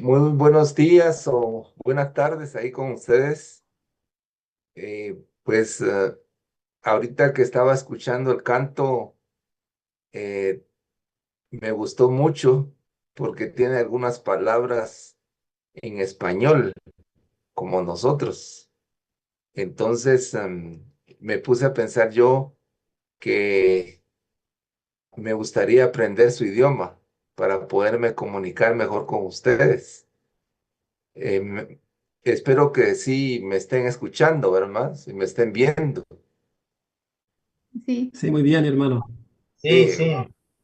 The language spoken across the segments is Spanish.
Muy buenos días o buenas tardes ahí con ustedes. Pues ahorita que estaba escuchando el canto, eh, me gustó mucho porque tiene algunas palabras en español, como nosotros. Entonces me puse a pensar yo que me gustaría aprender su idioma para poderme comunicar mejor con ustedes. Espero que sí me estén escuchando, ¿verdad? Si me estén viendo. Sí, Sí, muy bien, hermano. Sì, Eh, sì,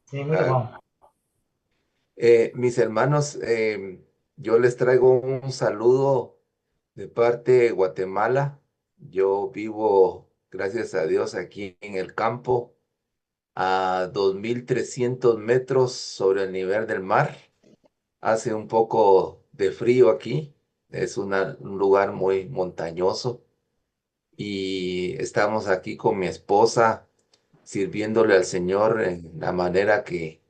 sì, molto ah, buono. Mis hermanos, yo les traigo un saludo de parte de Guatemala. Yo vivo, gracias a Dios, aquí en el campo, a 2.300 metros sobre el nivel del mar. Hace un poco de frío aquí. Es un lugar muy montañoso y estamos aquí con mi esposa sirviéndole al Señor en la manera que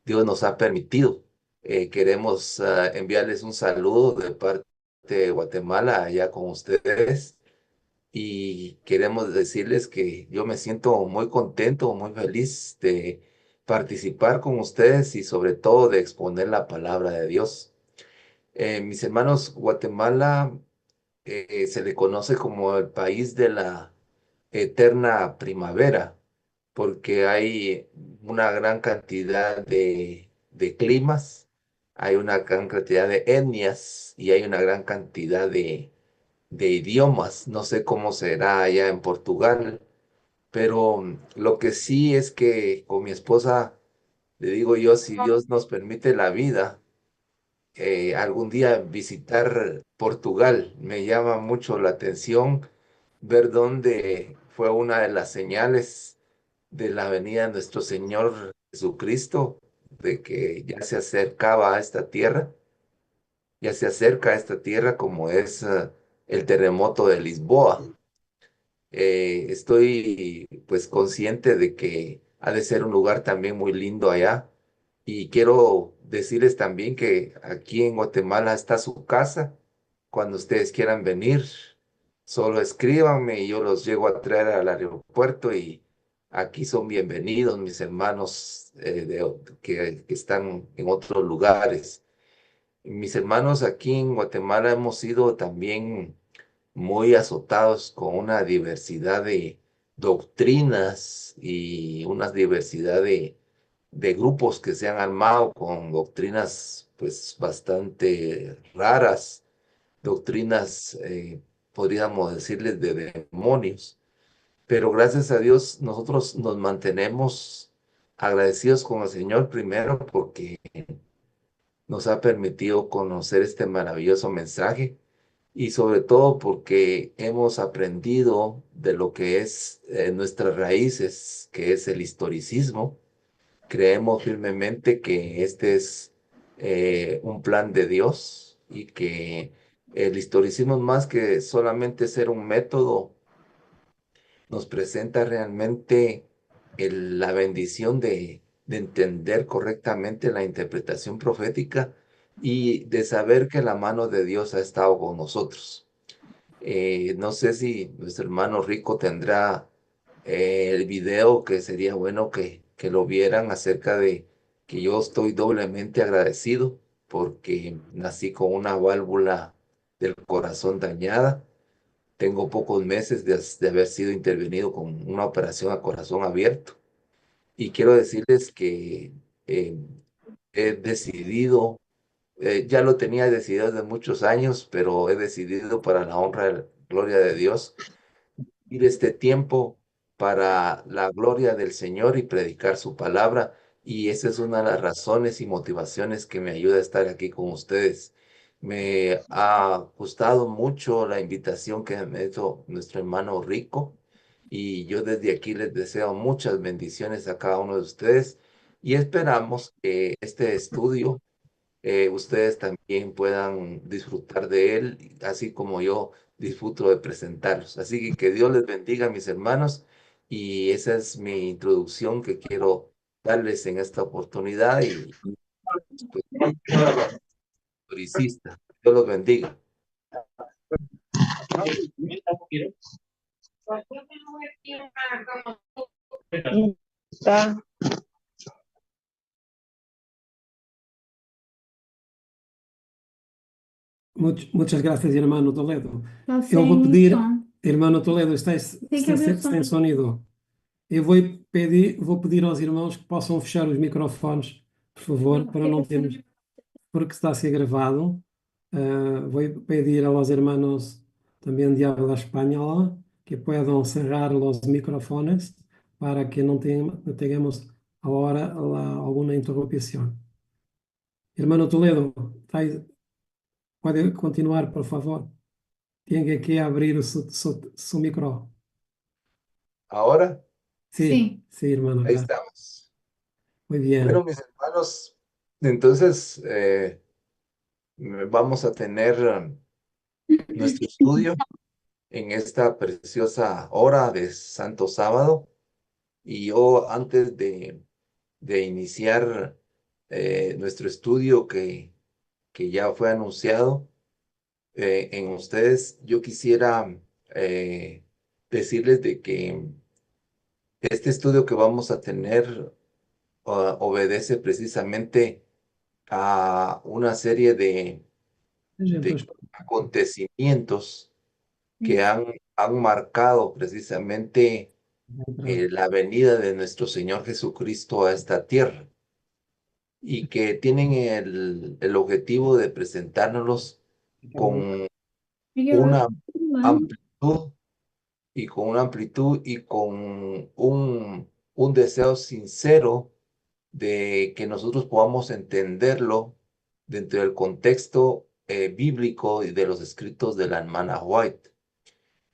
Dios nos ha permitido. Queremos enviarles un saludo de parte de Guatemala allá con ustedes y queremos decirles que yo me siento muy contento, muy feliz de participar con ustedes y sobre todo de exponer la palabra de Dios. Mis hermanos, Guatemala se le conoce como el país de la eterna primavera, porque hay una gran cantidad de climas, hay una gran cantidad de etnias y hay una gran cantidad de idiomas. No sé cómo será allá en Portugal, pero lo que sí es que con mi esposa, le digo yo, si Dios nos permite la vida, algún día visitar Portugal. Me llama mucho la atención ver dónde fue una de las señales de la venida de nuestro Señor Jesucristo, de que ya se acercaba a esta tierra, ya se acerca a esta tierra como es el terremoto de Lisboa. Estoy pues consciente de que ha de ser un lugar también muy lindo allá y quiero decirles también que aquí en Guatemala está su casa. Cuando ustedes quieran venir, solo escríbanme y yo los llego a traer al aeropuerto y aquí son bienvenidos mis hermanos que están en otros lugares. Mis hermanos aquí en Guatemala hemos sido también muy azotados con una diversidad de doctrinas y una diversidad de grupos que se han armado con doctrinas pues bastante raras, doctrinas, podríamos decirles, de demonios. Pero gracias a Dios nosotros nos mantenemos agradecidos con el Señor primero porque nos ha permitido conocer este maravilloso mensaje y sobre todo porque hemos aprendido de lo que es nuestras raíces, que es el historicismo. Creemos firmemente que este es un plan de Dios y que el historicismo es más que solamente ser un método, nos presenta realmente la bendición de entender correctamente la interpretación profética y de saber que la mano de Dios ha estado con nosotros. No sé si nuestro hermano Rico tendrá el video que sería bueno que lo vieran acerca de que yo estoy doblemente agradecido porque nací con una válvula del corazón dañada. Tengo pocos meses de haber sido intervenido con una operación a corazón abierto. Y quiero decirles que eh, he decidido, ya lo tenía decidido desde muchos años, pero he decidido para la honra y la gloria de Dios ir este tiempo para la gloria del Señor y predicar su palabra. Y esa es una de las razones y motivaciones que me ayuda a estar aquí con ustedes. Me ha gustado mucho la invitación que me hizo nuestro hermano Rico y yo desde aquí les deseo muchas bendiciones a cada uno de ustedes y esperamos que este estudio ustedes también puedan disfrutar de él, así como yo disfruto de presentarlos. Así que Dios les bendiga, mis hermanos, y esa es mi introducción que quiero darles en esta oportunidad y pues, historicista. Dios los bendiga. Está. Muchas gracias, hermano Toledo. Está Eu vou sem pedir, som. hermano Toledo, Tem que abrir o som. sem sonido. Eu vou pedir aos irmãos que possam fechar os microfones, por favor, para não termos, porque está a ser gravado. Voy a pedir a los hermanos también de habla española que puedan cerrar los micrófonos para que no tengamos ahora alguna interrupción. Hermano Toledo, puede continuar, por favor. Tiene que abrir su micro. Ahora, Sí, Sim. sí, hermano, ahí gracias. estamos. Muy bien. Bueno, mis hermanos, entonces vamos a tener nuestro estudio en esta preciosa hora de Santo Sábado. Y yo, antes de iniciar nuestro estudio que ya fue anunciado en ustedes, yo quisiera eh, decirles de que este estudio que vamos a tener obedece precisamente a una serie de Pues, acontecimientos que han marcado precisamente la venida de nuestro Señor Jesucristo a esta tierra y que tienen el objetivo de presentárnoslos con una amplitud y con un deseo sincero de que nosotros podamos entenderlo dentro del contexto bíblico y de los escritos de la hermana White.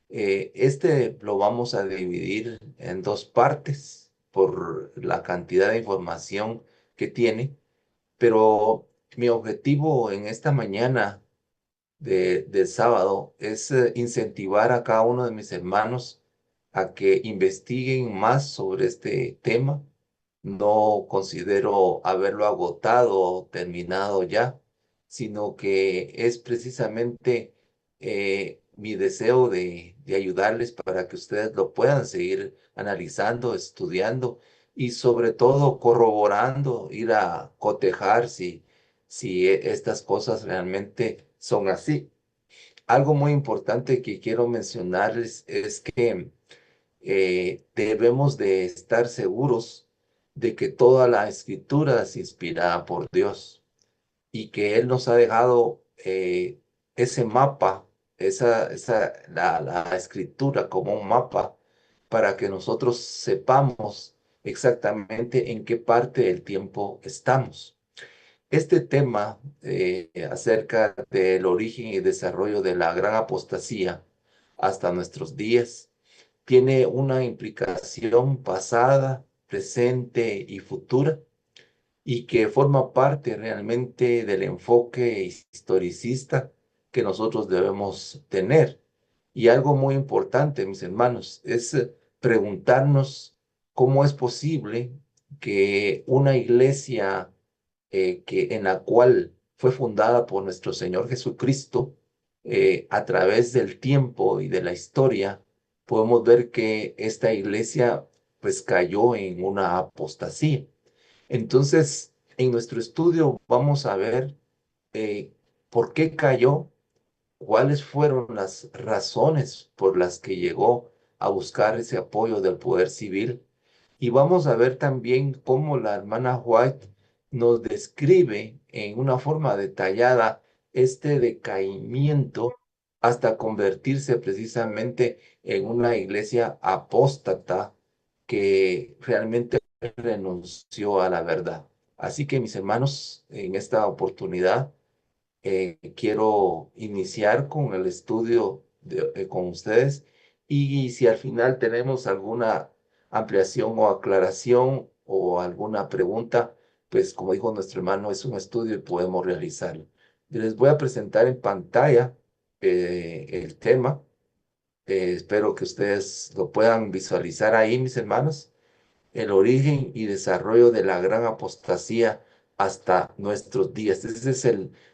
Este lo vamos a dividir en dos partes por la cantidad de información que tiene, pero mi objetivo en esta mañana del sábado es incentivar a cada uno de mis hermanos a que investiguen más sobre este tema. No considero haberlo agotado o terminado ya, sino que es precisamente mi deseo de ayudarles para que ustedes lo puedan seguir analizando, estudiando y sobre todo corroborando, ir a cotejar si estas cosas realmente son así. Algo muy importante que quiero mencionarles es que debemos de estar seguros de que toda la escritura es inspirada por Dios y que Él nos ha dejado ese mapa, la escritura como un mapa para que nosotros sepamos exactamente en qué parte del tiempo estamos. Este tema acerca del origen y desarrollo de la gran apostasía hasta nuestros días tiene una implicación pasada, presente y futura y que forma parte realmente del enfoque historicista que nosotros debemos tener. Y algo muy importante, mis hermanos, es preguntarnos cómo es posible que una iglesia en la cual fue fundada por nuestro Señor Jesucristo, a través del tiempo y de la historia, podemos ver que esta iglesia pues cayó en una apostasía. Entonces, en nuestro estudio vamos a ver eh, por qué cayó, cuáles fueron las razones por las que llegó a buscar ese apoyo del poder civil. Y vamos a ver también cómo la hermana White nos describe en una forma detallada este decaimiento hasta convertirse precisamente en una iglesia apóstata que realmente renunció a la verdad. Así que mis hermanos, en esta oportunidad quiero iniciar con el estudio con ustedes y si al final tenemos alguna ampliación o aclaración o alguna pregunta, pues como dijo nuestro hermano, es un estudio y podemos realizarlo. Les voy a presentar en pantalla el tema. Espero que ustedes lo puedan visualizar ahí, mis hermanos. El origen y desarrollo de la gran apostasía hasta nuestros días. Ese es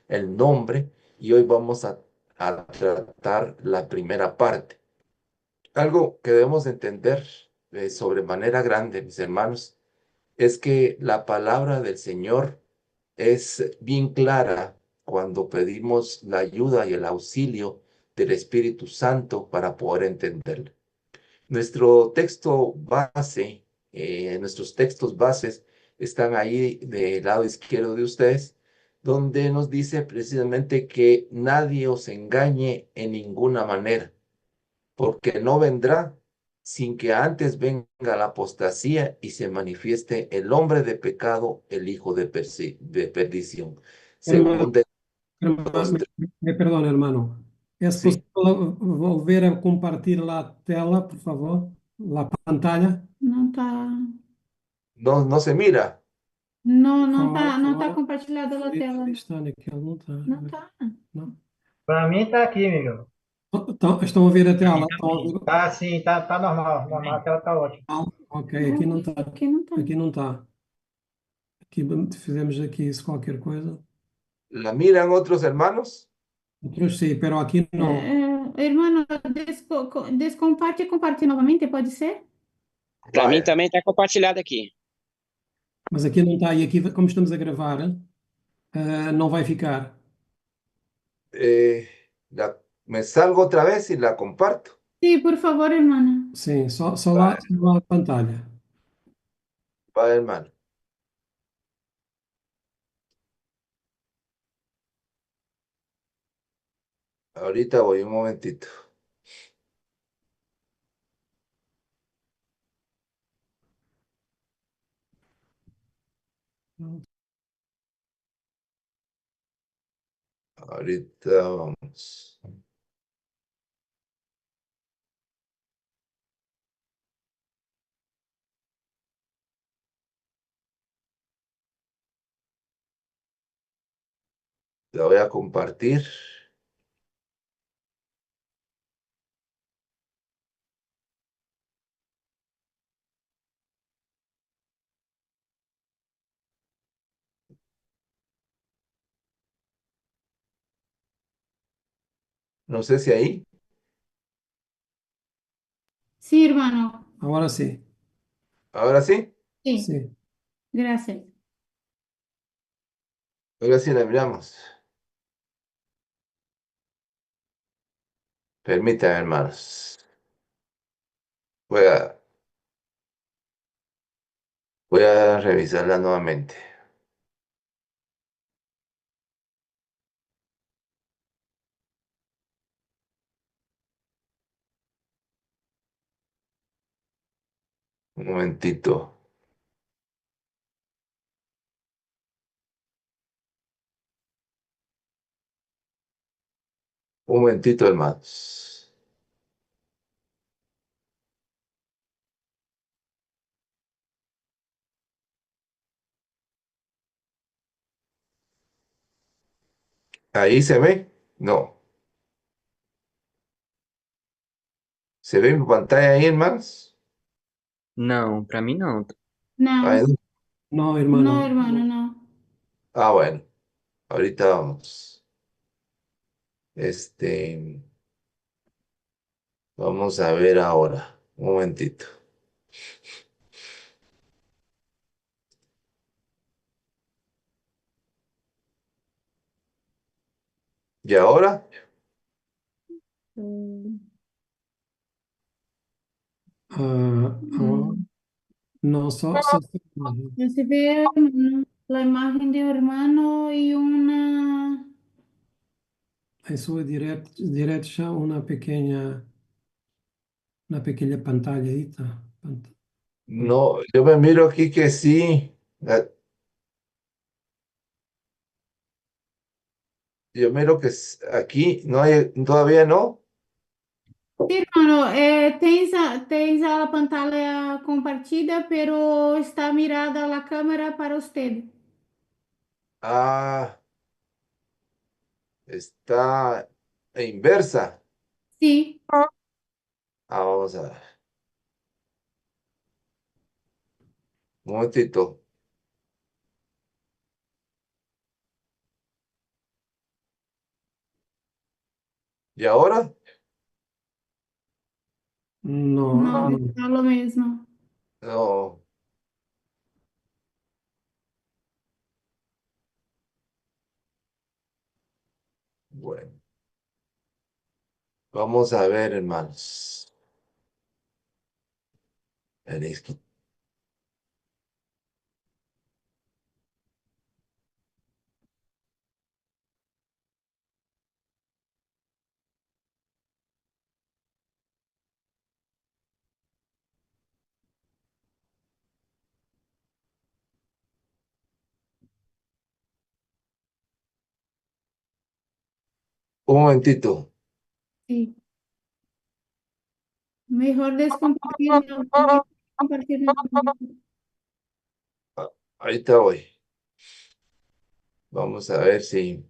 el nombre y hoy vamos a tratar la primera parte. Algo que debemos entender de sobremanera grande, mis hermanos, es que la palabra del Señor es bien clara cuando pedimos la ayuda y el auxilio del Espíritu Santo para poder entenderla. Nuestro texto base, nuestros textos bases están ahí del lado izquierdo de ustedes, donde nos dice precisamente que nadie os engañe en ninguna manera, porque no vendrá sin que antes venga la apostasía y se manifieste el hombre de pecado, el hijo de perdición. Hermano, Según de los hermano, me perdona, hermano. ¿Es sí, posible volver a compartir la tela, por favor? La pantalla. Não tá. no, no se mira. Não tá Agora, compartilhada a tela. ali está, naquele não está. Não tá. Não. Para mim tá aqui, Miguel. Estão a ver a tela? Estão a ver? Tá sim, tá normal. Normal, a tela tá ótima. Ok, aqui não está. Aqui não tá. Aqui não está. Aqui fizemos aqui isso qualquer coisa. ¿La miran otros hermanos? Outros sim, pero aqui não. Irmão, descomparte e compartilhe novamente, pode ser? Para mim Vaya, também está compartilhado aqui. Mas aqui não está. E aqui, como estamos a gravar, não vai ficar. eh, me salgo otra vez y la comparto. Sim, por favor, irmã. Sim, só Vaya, lá a pantalla. vaya, hermano. Ahorita voy un momentito. Ahorita vamos. La voy a compartir. No sé si ahí. Sim, irmão. Agora sim. Ahora sí. Sim, Sim. graças. Ahora sí la miramos. Permítanme, hermanos. Voy a, voy a revisarla nuevamente. Un momentito. Un momentito, hermanos. ¿Ahí se ve? No. ¿Se ve mi pantalla ahí, hermanos? Não, pra mim não. Ahí Não, no. Não, irmã, não, não. irmão, não. Ah, bueno. Ahorita vamos. Vamos a ver ahora. Un momentito. ¿Y ahora? Ah, não, só. Você vê a imagem do irmão e uma. Em sua direita uma pequena pantallita. No, yo me miro aquí que sí. Yo miro que aquí no hay, todavía no. Sim, irmão, tens a pantalla compartida, pero está mirada a câmera para você. Ah, está inversa. Sim, Ah, vamos a ver. Un momentito. ¿Y ahora? No, No, no. está lo mismo. No. Bueno, vamos a ver, hermanos. Tenéis que- Un momentito. Sí. Mejor descompartir, mejor compartir nuevamente. Ah, ahorita voy. Vamos a ver si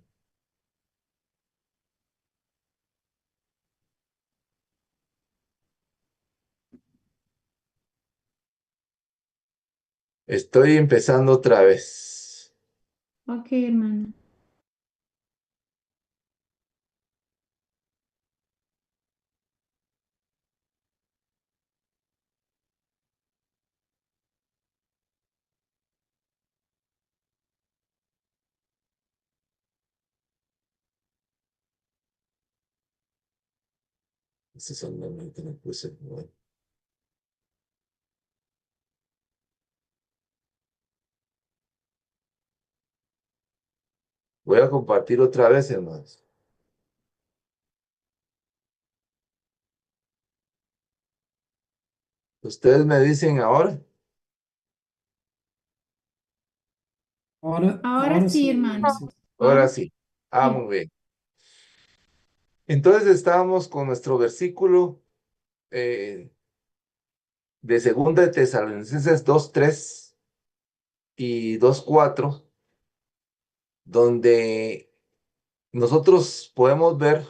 estoy empezando otra vez. Ok, hermano. Estos son los que no puse. Bueno. Voy a compartir otra vez, hermanos. Ustedes me dicen ahora. Ahora, Ahora sí, sí, hermano. sí. Ahora Ahora sí. sí. Muy bien. Entonces estábamos con nuestro versículo de Segunda de Tesalonicenses 2:3 y 2:4, donde nosotros podemos ver,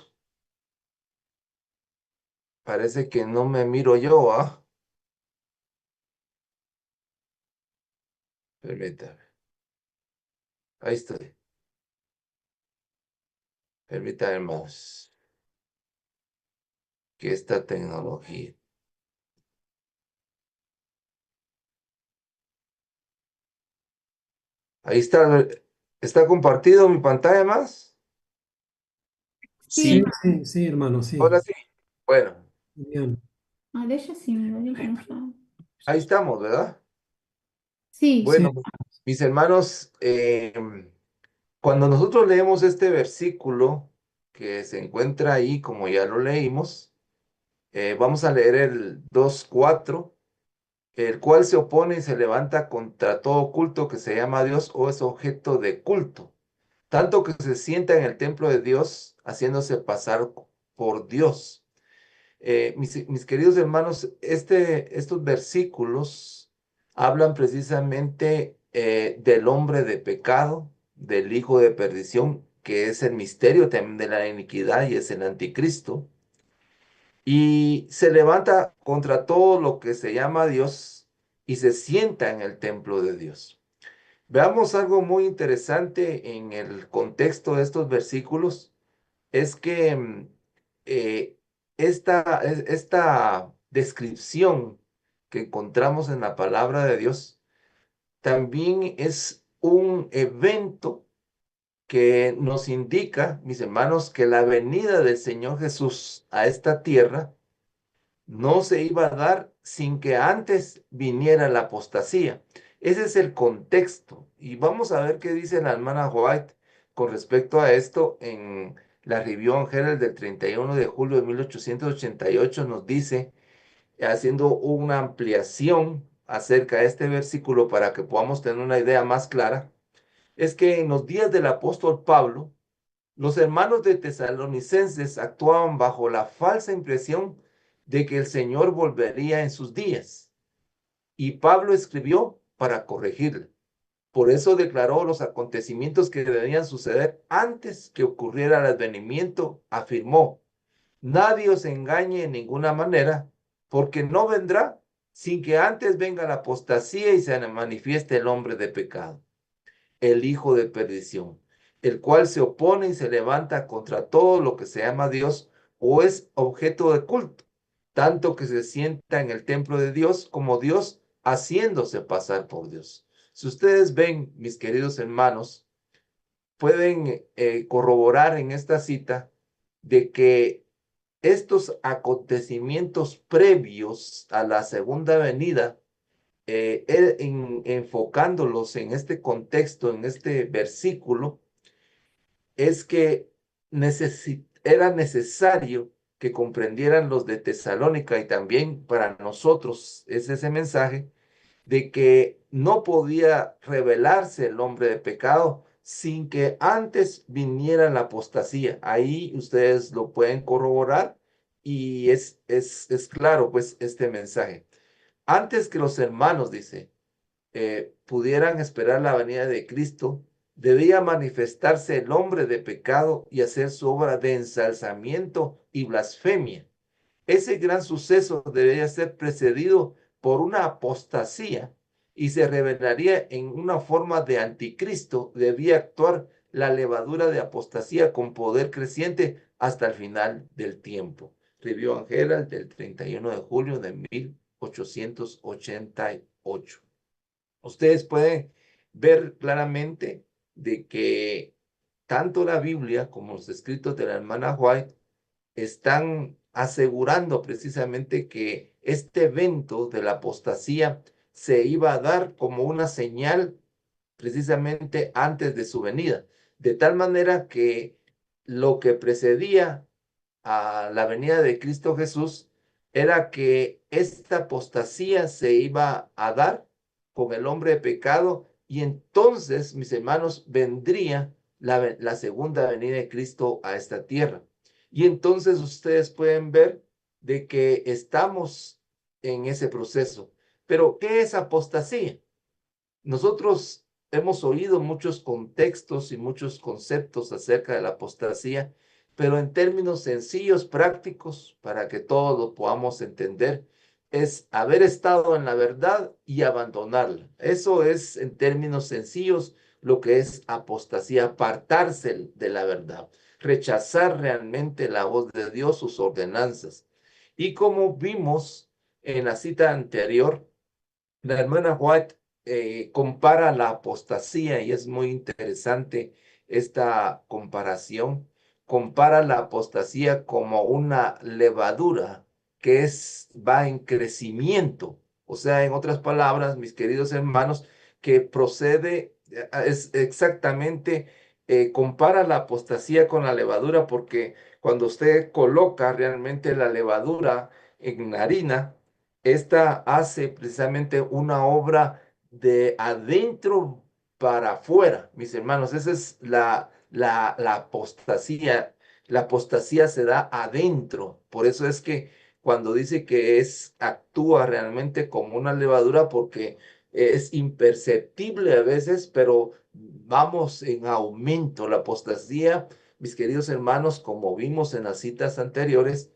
parece que no me miro yo, ¿ah? Permítame. Ahí estoy. Permítame más que esta tecnología. Ahí está. ¿Está compartido mi pantalla más? Sí, Sí, hermano. Sí, hermano, sí. Ahora sí. Bueno, Bien. Ah, deixa assim, deixa mostrar. ahí estamos, ¿verdad? Sí, Sí, Bueno, mis hermanos, cuando nosotros leemos este versículo que se encuentra ahí, como ya lo leímos, vamos a leer el 2:4, el cual se opone y se levanta contra todo culto que se llama Dios o es objeto de culto, tanto que se sienta en el templo de Dios, haciéndose pasar por Dios. Mis queridos hermanos, estos versículos hablan precisamente del hombre de pecado, del hijo de perdición, que es el misterio también de la iniquidad y es el anticristo, y se levanta contra todo lo que se llama Dios y se sienta en el templo de Dios. Veamos algo muy interesante en el contexto de estos versículos es que eh, esta descripción que encontramos en la palabra de Dios también es un evento que nos indica, mis hermanos, que la venida del Señor Jesús a esta tierra no se iba a dar sin que antes viniera la apostasía. Ese es el contexto. Y vamos a ver qué dice la hermana White con respecto a esto en la Review and Herald del 31 de julio de 1888. Nos dice, haciendo una ampliación acerca de este versículo para que podamos tener una idea más clara, es que en los días del apóstol Pablo, los hermanos de Tesalonicenses actuaban bajo la falsa impresión de que el Señor volvería en sus días. Y Pablo escribió para corregirla. Por eso declaró los acontecimientos que debían suceder antes que ocurriera el advenimiento. Afirmó, nadie os engañe en ninguna manera, porque no vendrá sin que antes venga la apostasía y se manifieste el hombre de pecado, el hijo de perdición, el cual se opone y se levanta contra todo lo que se llama Dios o es objeto de culto, tanto que se sienta en el templo de Dios como Dios haciéndose pasar por Dios. Si ustedes ven, mis queridos hermanos, pueden corroborar en esta cita de que estos acontecimientos previos a la segunda venida, enfocándolos en este contexto, en este versículo, es que era necesario que comprendieran los de Tesalónica, y también para nosotros es ese mensaje de que no podía revelarse el hombre de pecado sin que antes viniera la apostasía. Ahí ustedes lo pueden corroborar y es claro pues este mensaje. Antes que los hermanos, dice, pudieran esperar la venida de Cristo, debía manifestarse el hombre de pecado y hacer su obra de ensalzamiento y blasfemia. Ese gran suceso debería ser precedido por una apostasía y se revelaría en una forma de anticristo. Debía actuar la levadura de apostasía con poder creciente hasta el final del tiempo. Review and Herald del 31 de julio de 1888. Ustedes pueden ver claramente de que tanto la Biblia como los escritos de la hermana White están asegurando precisamente que este evento de la apostasía se iba a dar como una señal precisamente antes de su venida, de tal manera que lo que precedía a la venida de Cristo Jesús era que esta apostasía se iba a dar con el hombre de pecado, y entonces, mis hermanos, vendría la segunda venida de Cristo a esta tierra. Y entonces ustedes pueden ver de que estamos en ese proceso. Pero, ¿qué es apostasía? Nosotros hemos oído muchos contextos y muchos conceptos acerca de la apostasía, pero en términos sencillos, prácticos, para que todos lo podamos entender, es haber estado en la verdad y abandonarla. Eso es, en términos sencillos, lo que es apostasía: apartarse de la verdad, rechazar realmente la voz de Dios, sus ordenanzas. Y como vimos en la cita anterior, la hermana White compara la apostasía, y es muy interesante esta comparación. Compara la apostasía como una levadura que va en crecimiento. O sea, en otras palabras, mis queridos hermanos, que procede, es exactamente, compara la apostasía con la levadura, porque cuando usted coloca realmente la levadura en harina, esta hace precisamente una obra de adentro para afuera, mis hermanos. Esa es la apostasía. La apostasía se da adentro. Por eso es que cuando dice que actúa realmente como una levadura, porque es imperceptible a veces, pero vamos en aumento. La apostasía, mis queridos hermanos, como vimos en las citas anteriores,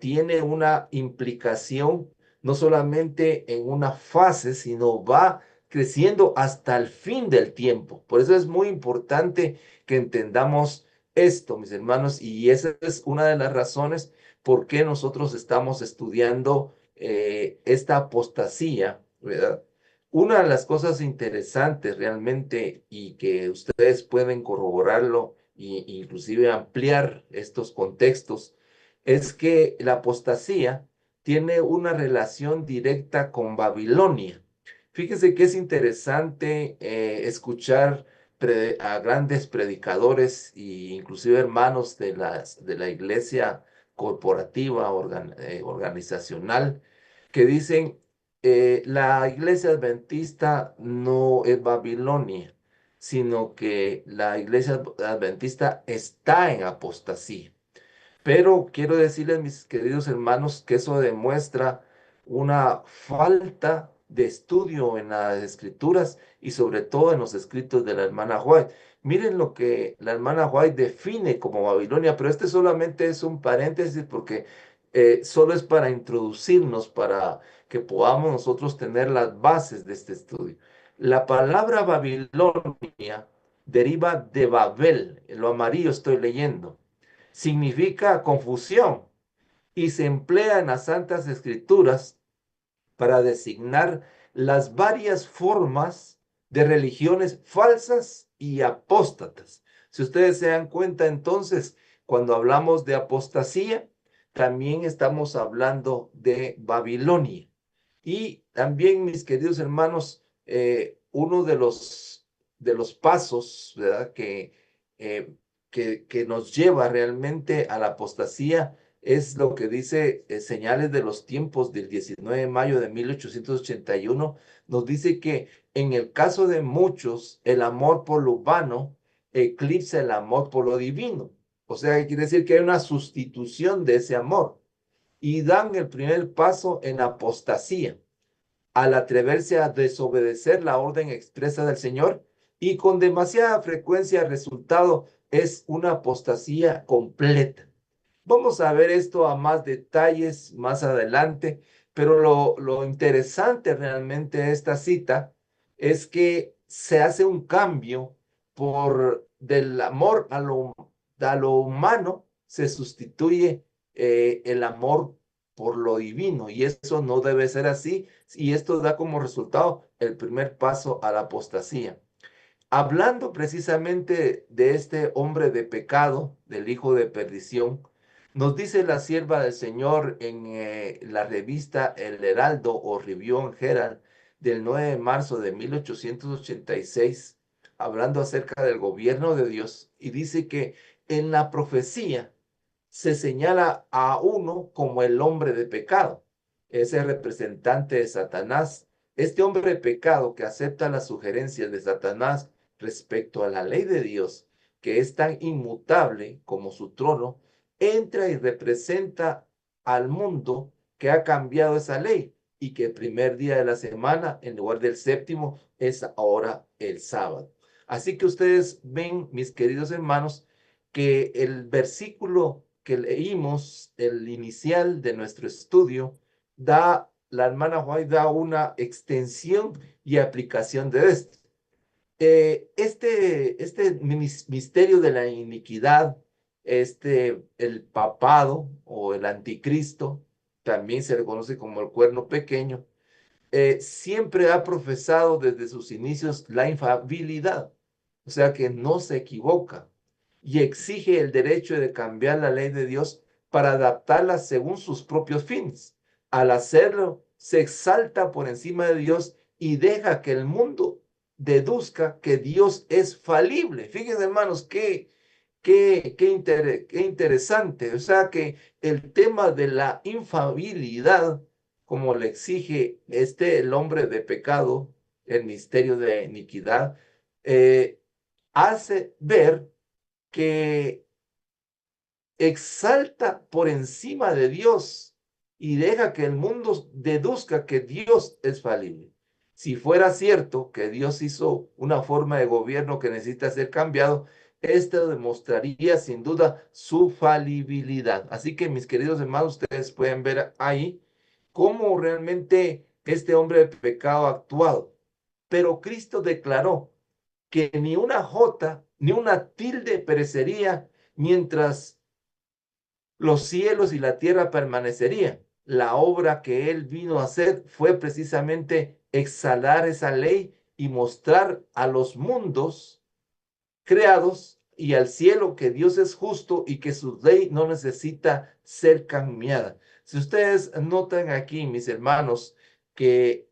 tiene una implicación no solamente en una fase, sino va creciendo hasta el fin del tiempo. Por eso es muy importante que entendamos esto, mis hermanos, y esa es una de las razones por qué nosotros estamos estudiando esta apostasía, ¿verdad? Una de las cosas interesantes realmente, y que ustedes pueden corroborarlo e inclusive ampliar estos contextos, es que la apostasía tiene una relación directa con Babilonia. Fíjese que es interesante escuchar a grandes predicadores e inclusive hermanos de la iglesia corporativa, organizacional, que dicen, la iglesia adventista no es Babilonia, sino que la iglesia adventista está en apostasía. Pero quiero decirles, mis queridos hermanos, que eso demuestra una falta de estudio en las escrituras y sobre todo en los escritos de la hermana White. Miren lo que la hermana White define como Babilonia, pero este solamente es un paréntesis, porque solo es para introducirnos, para que podamos nosotros tener las bases de este estudio. La palabra Babilonia deriva de Babel, en lo amarillo estoy leyendo. significa confusión y se emplea en las Santas Escrituras para designar las varias formas de religiones falsas y apóstatas. Si ustedes se dan cuenta, entonces, cuando hablamos de apostasía, también estamos hablando de Babilonia. Y también, mis queridos hermanos, uno de los pasos, ¿verdad? Que nos lleva realmente a la apostasía es lo que dice Señales de los Tiempos del 19 de mayo de 1881. Nos dice que en el caso de muchos, el amor por lo humano eclipsa el amor por lo divino. O sea, quiere decir que hay una sustitución de ese amor y dan el primer paso en apostasía al atreverse a desobedecer la orden expresa del Señor, y con demasiada frecuencia el resultado es una apostasía completa. Vamos a ver esto a más detalles más adelante, pero lo interesante realmente de esta cita es que se hace un cambio del amor a lo humano, se sustituye el amor por lo divino, y eso no debe ser así, y esto da como resultado el primer paso a la apostasía. Hablando precisamente de este hombre de pecado, del hijo de perdición, nos dice la sierva del Señor en la revista El Heraldo o Review and Herald del 9 de marzo de 1886, hablando acerca del gobierno de Dios, y dice que en la profecía se señala a uno como el hombre de pecado, ese representante de Satanás. Este hombre de pecado que acepta las sugerencias de Satanás respecto a la ley de Dios, que es tan inmutable como su trono, entra y representa al mundo que ha cambiado esa ley y que el primer día de la semana, en lugar del séptimo, es ahora el sábado. Así que ustedes ven, mis queridos hermanos, que el versículo que leímos, el inicial de nuestro estudio, la hermana White da una extensión y aplicación de esto. Este misterio de la iniquidad, el papado o el anticristo, también se le conoce como el cuerno pequeño, siempre ha profesado desde sus inicios la infalibilidad, o sea que no se equivoca, y exige el derecho de cambiar la ley de Dios para adaptarla según sus propios fines. Al hacerlo, se exalta por encima de Dios y deja que el mundo deduzca que Dios es falible. Fíjense, hermanos, qué interesante. O sea que el tema de la infalibilidad, como le exige el hombre de pecado, el misterio de iniquidad, hace ver que exalta por encima de Dios y deja que el mundo deduzca que Dios es falible. Si fuera cierto que Dios hizo una forma de gobierno que necesita ser cambiado, esto demostraría sin duda su falibilidad. Así que, mis queridos hermanos, ustedes pueden ver ahí cómo realmente este hombre de pecado ha actuado. Pero Cristo declaró que ni una jota ni una tilde perecería mientras los cielos y la tierra permanecerían. La obra que él vino a hacer fue precisamente exhalar esa ley y mostrar a los mundos creados y al cielo que Dios es justo y que su ley no necesita ser cambiada. Si ustedes notan aquí, mis hermanos, que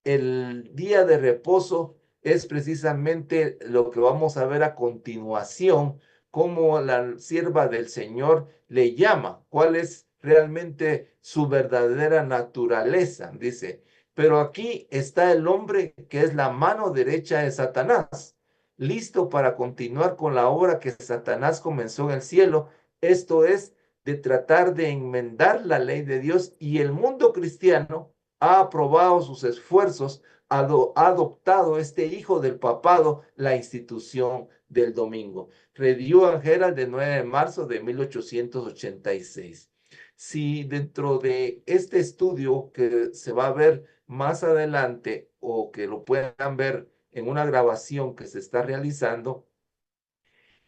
el día de reposo es precisamente lo que vamos a ver a continuación, como la sierva del Señor le llama, cuál es realmente su verdadera naturaleza, dice. Pero aquí está el hombre que es la mano derecha de Satanás, listo para continuar con la obra que Satanás comenzó en el cielo, esto es, de tratar de enmendar la ley de Dios, y el mundo cristiano ha aprobado sus esfuerzos, ha adoptado este hijo del papado, la institución del domingo. Review and Herald de 9 de marzo de 1886. Si dentro de este estudio que se va a ver más adelante o que lo puedan ver en una grabación que se está realizando,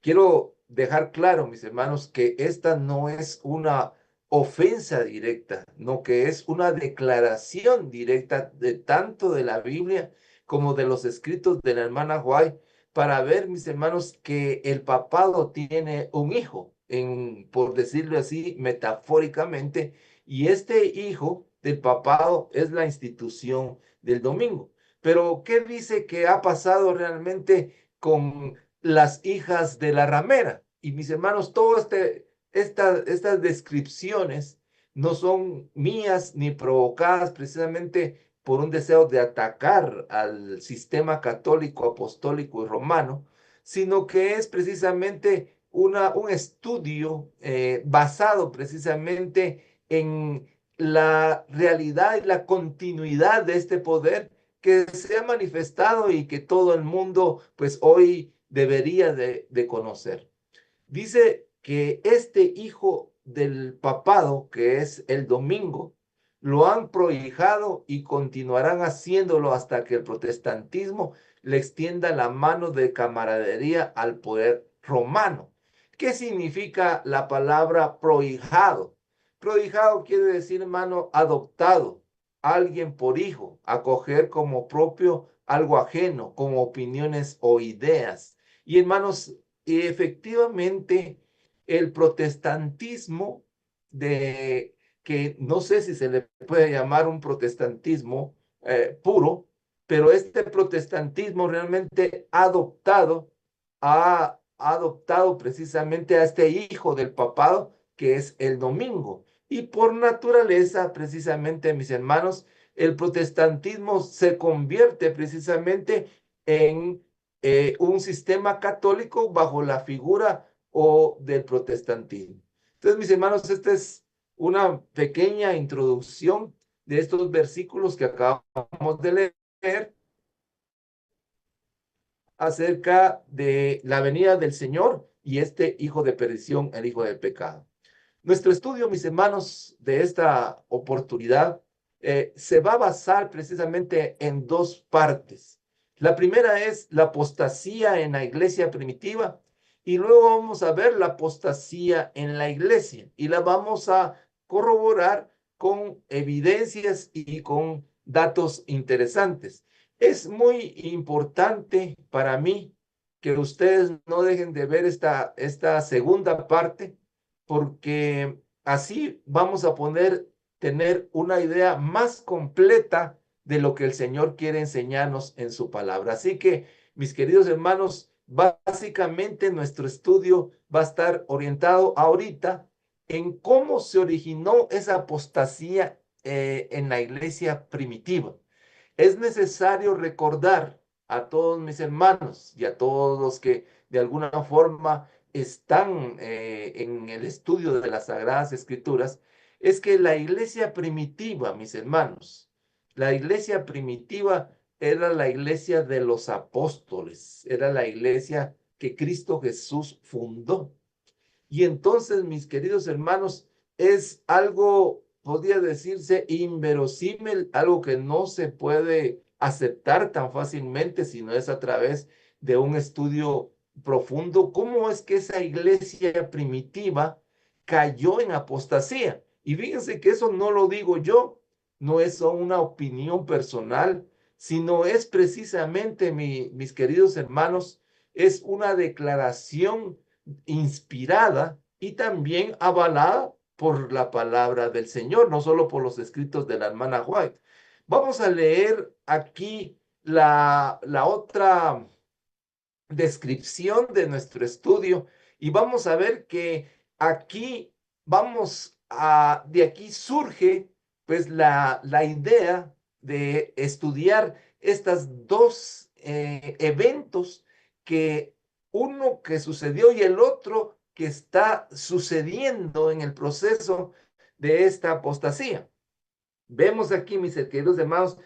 quiero dejar claro, mis hermanos, que esta no es una ofensa directa, no, que es una declaración directa de tanto de la Biblia como de los escritos de la hermana White, para ver, mis hermanos, que el papado tiene un hijo, por decirlo así, metafóricamente, y este hijo del papado es la institución del domingo. Pero, ¿qué dice que ha pasado realmente con las hijas de la ramera? Y mis hermanos, todas estas descripciones no son mías ni provocadas precisamente por un deseo de atacar al sistema católico, apostólico y romano, sino que es precisamente un estudio basado precisamente en la realidad y la continuidad de este poder que se ha manifestado y que todo el mundo pues hoy debería de conocer. Dice que este hijo del papado, que es el domingo, lo han prohijado y continuarán haciéndolo hasta que el protestantismo le extienda la mano de camaradería al poder romano. ¿Qué significa la palabra prohijado? Prohijado quiere decir, hermano, adoptado, alguien por hijo, acoger como propio algo ajeno, con opiniones o ideas. Y hermanos, efectivamente, el protestantismo, que no sé si se le puede llamar un protestantismo puro, pero este protestantismo realmente ha adoptado precisamente a este hijo del papado, que es el domingo. Y por naturaleza, precisamente, mis hermanos, el protestantismo se convierte precisamente en un sistema católico bajo la figura o del protestantismo. Entonces, mis hermanos, esta es una pequeña introducción de estos versículos que acabamos de leer acerca de la venida del Señor y este hijo de perdición, el hijo del pecado. Nuestro estudio, mis hermanos, de esta oportunidad se va a basar precisamente en dos partes. La primera es la apostasía en la iglesia primitiva y luego vamos a ver la apostasía en la iglesia y la vamos a corroborar con evidencias y con datos interesantes. Es muy importante para mí que ustedes no dejen de ver esta segunda parte, porque así vamos a poder tener una idea más completa de lo que el Señor quiere enseñarnos en su palabra. Así que, mis queridos hermanos, básicamente nuestro estudio va a estar orientado ahorita en cómo se originó esa apostasía en la iglesia primitiva. Es necesario recordar a todos mis hermanos y a todos los que de alguna forma están en el estudio de las Sagradas Escrituras, es que la iglesia primitiva, mis hermanos, la iglesia primitiva era la iglesia de los apóstoles, era la iglesia que Cristo Jesús fundó. Y entonces, mis queridos hermanos, es algo, podría decirse, inverosímil, algo que no se puede aceptar tan fácilmente, sino es a través de un estudio profundo. ¿Cómo es que esa iglesia primitiva cayó en apostasía? Y fíjense que eso no lo digo yo, no es una opinión personal, sino es precisamente, mis queridos hermanos, es una declaración inspirada y también avalada por la palabra del Señor, no solo por los escritos de la hermana White. Vamos a leer aquí la otra descripción de nuestro estudio y vamos a ver que aquí de aquí surge pues la idea de estudiar estas dos eventos, que uno que sucedió y el otro que está sucediendo en el proceso de esta apostasía. Vemos aquí, mis queridos hermanos,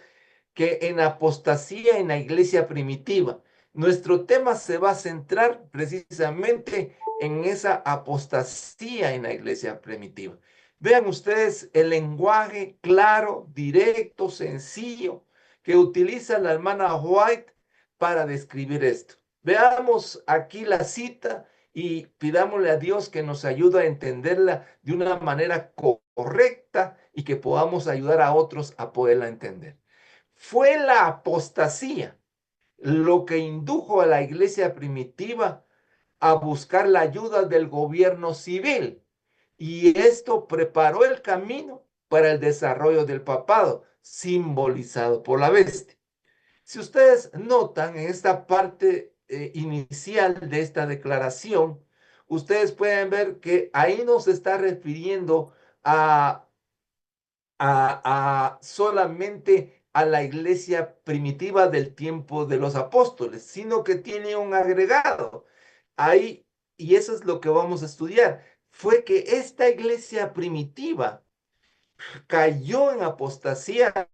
que en apostasía en la iglesia primitiva, nuestro tema se va a centrar precisamente en esa apostasía en la iglesia primitiva. Vean ustedes el lenguaje claro, directo, sencillo que utiliza la hermana White para describir esto. Veamos aquí la cita y pidámosle a Dios que nos ayude a entenderla de una manera correcta y que podamos ayudar a otros a poderla entender. Fue la apostasía lo que indujo a la iglesia primitiva a buscar la ayuda del gobierno civil, y esto preparó el camino para el desarrollo del papado, simbolizado por la bestia. Si ustedes notan en esta parte inicial de esta declaración, ustedes pueden ver que ahí no se está refiriendo solamente a la iglesia primitiva del tiempo de los apóstoles, sino que tiene un agregado ahí, y eso es lo que vamos a estudiar. Fue que esta iglesia primitiva cayó en apostasía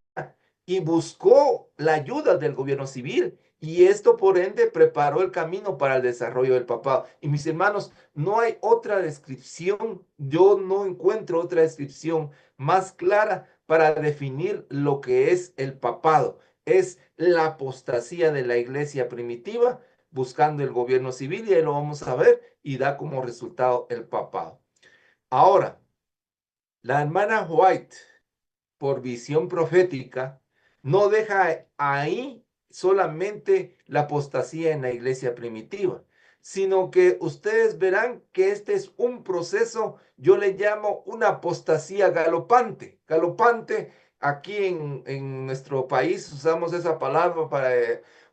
y buscó la ayuda del gobierno civil, y esto por ende preparó el camino para el desarrollo del papado. Y mis hermanos, no hay otra descripción, yo no encuentro otra descripción más clara para definir lo que es el papado. Es la apostasía de la iglesia primitiva buscando el gobierno civil, y ahí lo vamos a ver, y da como resultado el papado. Ahora, la hermana White, por visión profética, no deja ahí solamente la apostasía en la iglesia primitiva, sino que ustedes verán que este es un proceso, yo le llamo una apostasía galopante. Galopante, aquí en nuestro país usamos esa palabra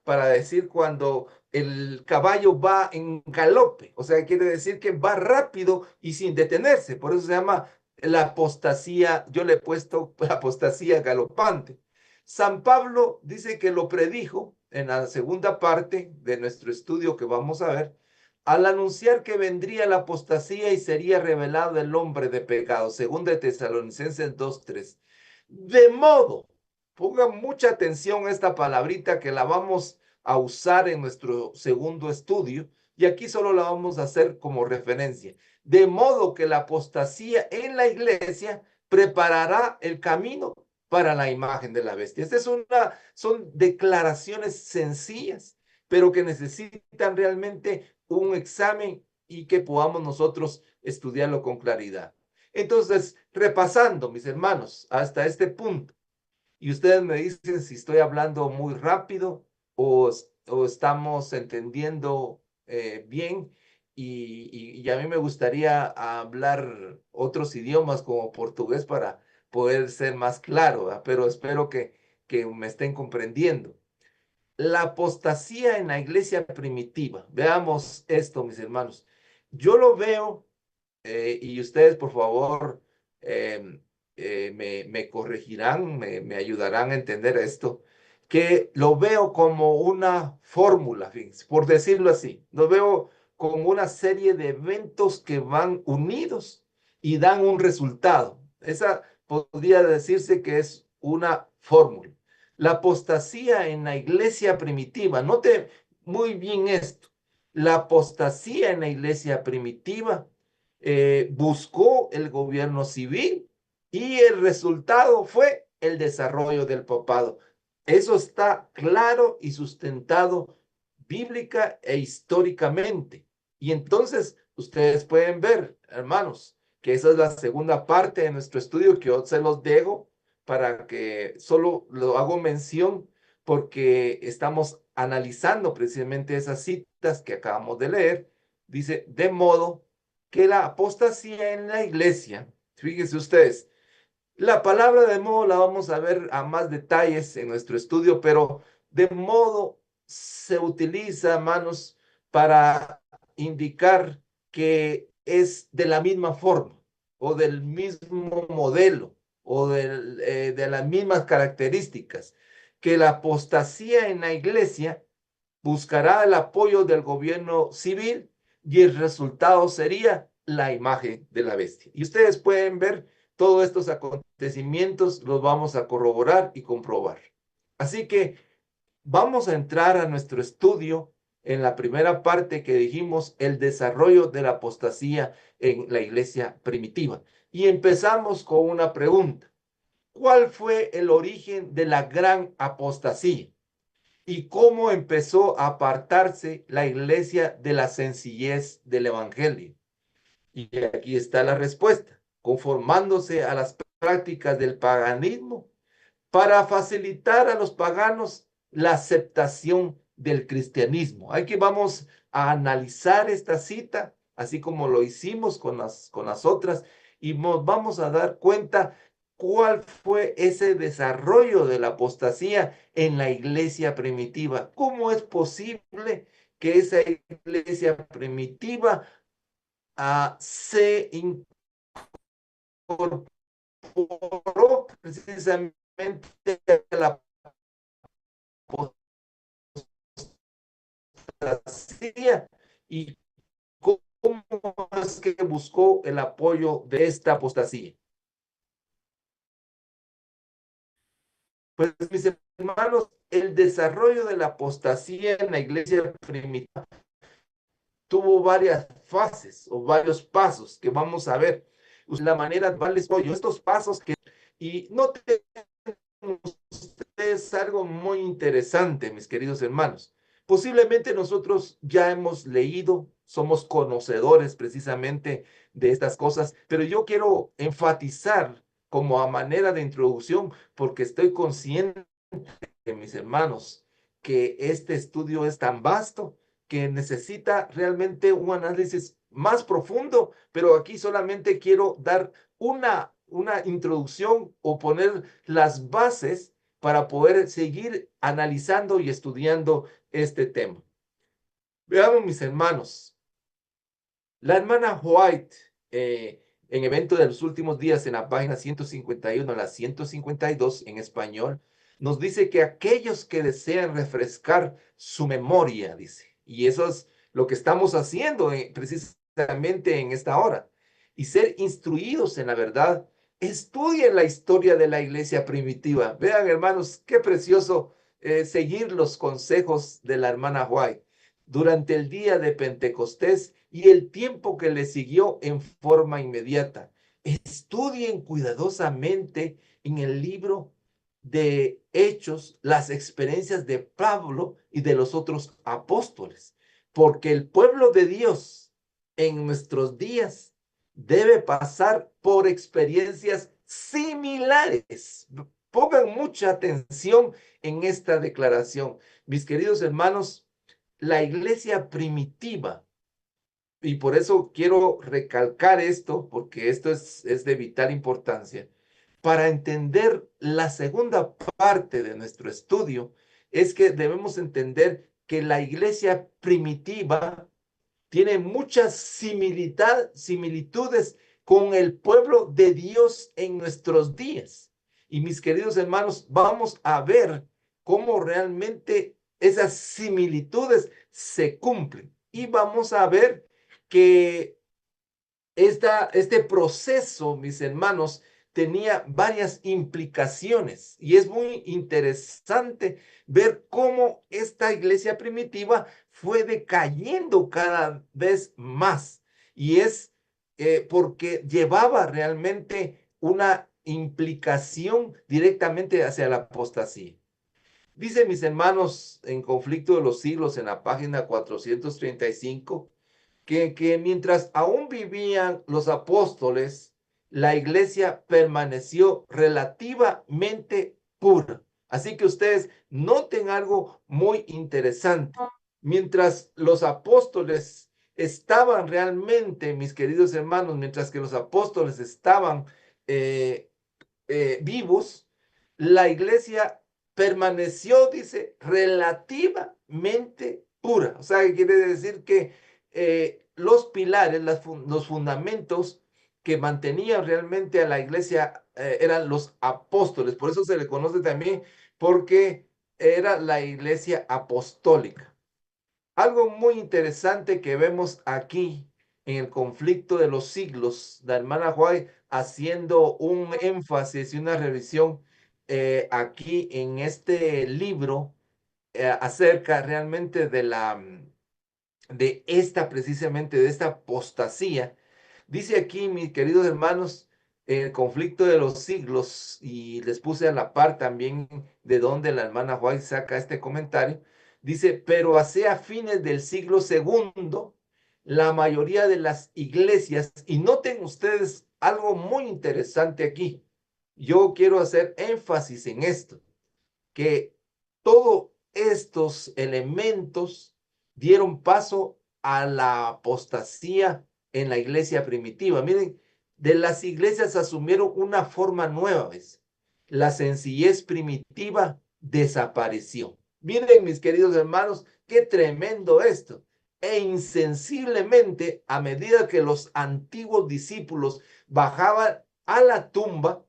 para decir cuando el caballo va en galope, o sea, quiere decir que va rápido y sin detenerse, por eso se llama la apostasía, yo le he puesto la apostasía galopante. San Pablo dice que lo predijo en la segunda parte de nuestro estudio que vamos a ver, al anunciar que vendría la apostasía y sería revelado el hombre de pecado, segunda de Tesalonicenses 2:3. De modo, pongan mucha atención a esta palabrita que la vamos a usar en nuestro segundo estudio, y aquí solo la vamos a hacer como referencia. De modo que la apostasía en la iglesia preparará el camino para la imagen de la bestia. Son declaraciones sencillas, pero que necesitan realmente un examen y que podamos nosotros estudiarlo con claridad. Entonces, repasando, mis hermanos, hasta este punto, y ustedes me dicen si estoy hablando muy rápido o estamos entendiendo bien, y a mí me gustaría hablar otros idiomas como portugués para poder ser más claro, ¿verdad? Pero espero que me estén comprendiendo. La apostasía en la iglesia primitiva. Veamos esto, mis hermanos. Yo lo veo, y ustedes, por favor, me corregirán, me ayudarán a entender esto, que lo veo como una fórmula, fíjense, por decirlo así. Lo veo como una serie de eventos que van unidos y dan un resultado. Esa podría decirse que es una fórmula. La apostasía en la iglesia primitiva, note muy bien esto, la apostasía en la iglesia primitiva buscó el gobierno civil, y el resultado fue el desarrollo del papado. Eso está claro y sustentado bíblica e históricamente. Y entonces ustedes pueden ver, hermanos, que esa es la segunda parte de nuestro estudio que yo se los dejo para que solo lo hago mención porque estamos analizando precisamente esas citas que acabamos de leer. Dice, de modo que la apostasía en la iglesia, fíjense ustedes, la palabra de modo la vamos a ver a más detalles en nuestro estudio, pero de modo se utiliza, hermanos, para indicar que es de la misma forma o del mismo modelo o de las mismas características, que la apostasía en la iglesia buscará el apoyo del gobierno civil, y el resultado sería la imagen de la bestia. Y ustedes pueden ver todos estos acontecimientos, los vamos a corroborar y comprobar. Así que vamos a entrar a nuestro estudio en la primera parte que dijimos, el desarrollo de la apostasía en la iglesia primitiva. Y empezamos con una pregunta. ¿Cuál fue el origen de la gran apostasía? y cómo empezó a apartarse la iglesia de la sencillez del evangelio. Y aquí está la respuesta: conformándose a las prácticas del paganismo para facilitar a los paganos la aceptación del cristianismo. Aquí vamos a analizar esta cita, así como lo hicimos con las otras, y nos vamos a dar cuenta cuál fue ese desarrollo de la apostasía en la iglesia primitiva. ¿Cómo es posible que esa iglesia primitiva se incorporó precisamente a la apostasía y cómo es que buscó el apoyo de esta apostasía? Pues, mis hermanos, el desarrollo de la apostasía en la iglesia primitiva tuvo varias fases o varios pasos que vamos a ver. La manera de darles apoyo, estos pasos que... Y noten ustedes algo muy interesante, mis queridos hermanos. Posiblemente nosotros ya hemos leído, somos conocedores precisamente de estas cosas, pero yo quiero enfatizar como a manera de introducción, porque estoy consciente, mis hermanos, que este estudio es tan vasto que necesita realmente un análisis más profundo, pero aquí solamente quiero dar una introducción o poner las bases para poder seguir analizando y estudiando este tema. Veamos, mis hermanos, la hermana White, en Evento de los Últimos Días, en la página 151 a la 152 en español, nos dice que aquellos que desean refrescar su memoria, dice, y eso es lo que estamos haciendo precisamente en esta hora, y ser instruidos en la verdad, estudien la historia de la iglesia primitiva. Vean, hermanos, qué precioso seguir los consejos de la hermana White durante el día de Pentecostés y el tiempo que le siguió en forma inmediata. Estudien cuidadosamente en el libro de Hechos las experiencias de Pablo y de los otros apóstoles, porque el pueblo de Dios en nuestros días debe pasar por experiencias similares. Pongan mucha atención en esta declaración. Mis queridos hermanos, la iglesia primitiva, y por eso quiero recalcar esto, porque esto es de vital importancia, para entender la segunda parte de nuestro estudio, es que debemos entender que la iglesia primitiva tiene muchas similitudes con el pueblo de Dios en nuestros días. Y mis queridos hermanos, vamos a ver cómo realmente esas similitudes se cumplen. Y vamos a ver que este proceso, mis hermanos, tenía varias implicaciones y es muy interesante ver cómo esta iglesia primitiva fue decayendo cada vez más, y es porque llevaba realmente una implicación directamente hacia la apostasía. Dice, mis hermanos, en Conflicto de los Siglos, en la página 435, que mientras aún vivían los apóstoles, la iglesia permaneció relativamente pura. Así que ustedes noten algo muy interesante. Mientras los apóstoles estaban realmente, mis queridos hermanos, mientras que los apóstoles estaban vivos, la iglesia permaneció, dice, relativamente pura. O sea, que quiere decir que los pilares, los fundamentos que mantenían realmente a la iglesia eran los apóstoles. Por eso se le conoce también porque era la iglesia apostólica. Algo muy interesante que vemos aquí en el Conflicto de los Siglos, la hermana White haciendo un énfasis y una revisión aquí en este libro acerca realmente de esta apostasía. Dice aquí, mis queridos hermanos, el conflicto de los siglos, y les puse a la par también de donde la hermana White saca este comentario, dice, pero hacia fines del siglo segundo, la mayoría de las iglesias, y noten ustedes algo muy interesante aquí, yo quiero hacer énfasis en esto, que todos estos elementos dieron paso a la apostasía en la iglesia primitiva. Miren, de las iglesias asumieron una forma nueva, ¿ves? La sencillez primitiva desapareció. Miren, mis queridos hermanos, qué tremendo esto. E insensiblemente, a medida que los antiguos discípulos bajaban a la tumba,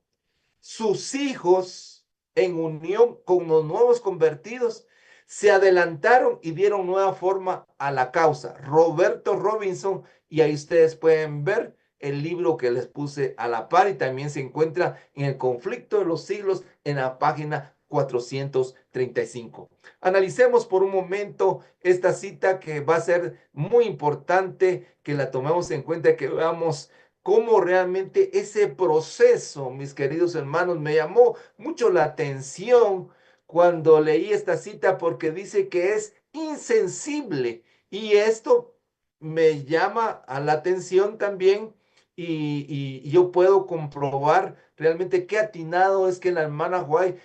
sus hijos, en unión con los nuevos convertidos, se adelantaron y dieron nueva forma a la causa. Roberto Robinson, y ahí ustedes pueden ver el libro que les puse a la par, y también se encuentra en El conflicto de los siglos en la página 435. Analicemos por un momento esta cita, que va a ser muy importante que la tomemos en cuenta y que veamos cómo realmente ese proceso, mis queridos hermanos, me llamó mucho la atención cuando leí esta cita, porque dice que es insensible, y esto me llama a la atención también, y yo puedo comprobar realmente qué atinado es que la hermana White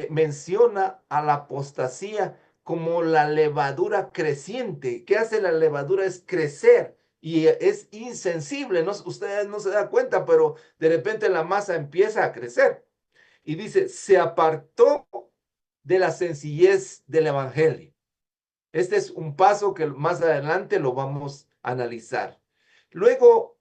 menciona a la apostasía como la levadura creciente. ¿Qué hace la levadura? Es crecer. Y es insensible, ¿no? Ustedes no se dan cuenta, pero de repente la masa empieza a crecer. Y dice, se apartó de la sencillez del evangelio. Este es un paso que más adelante lo vamos a analizar. Luego,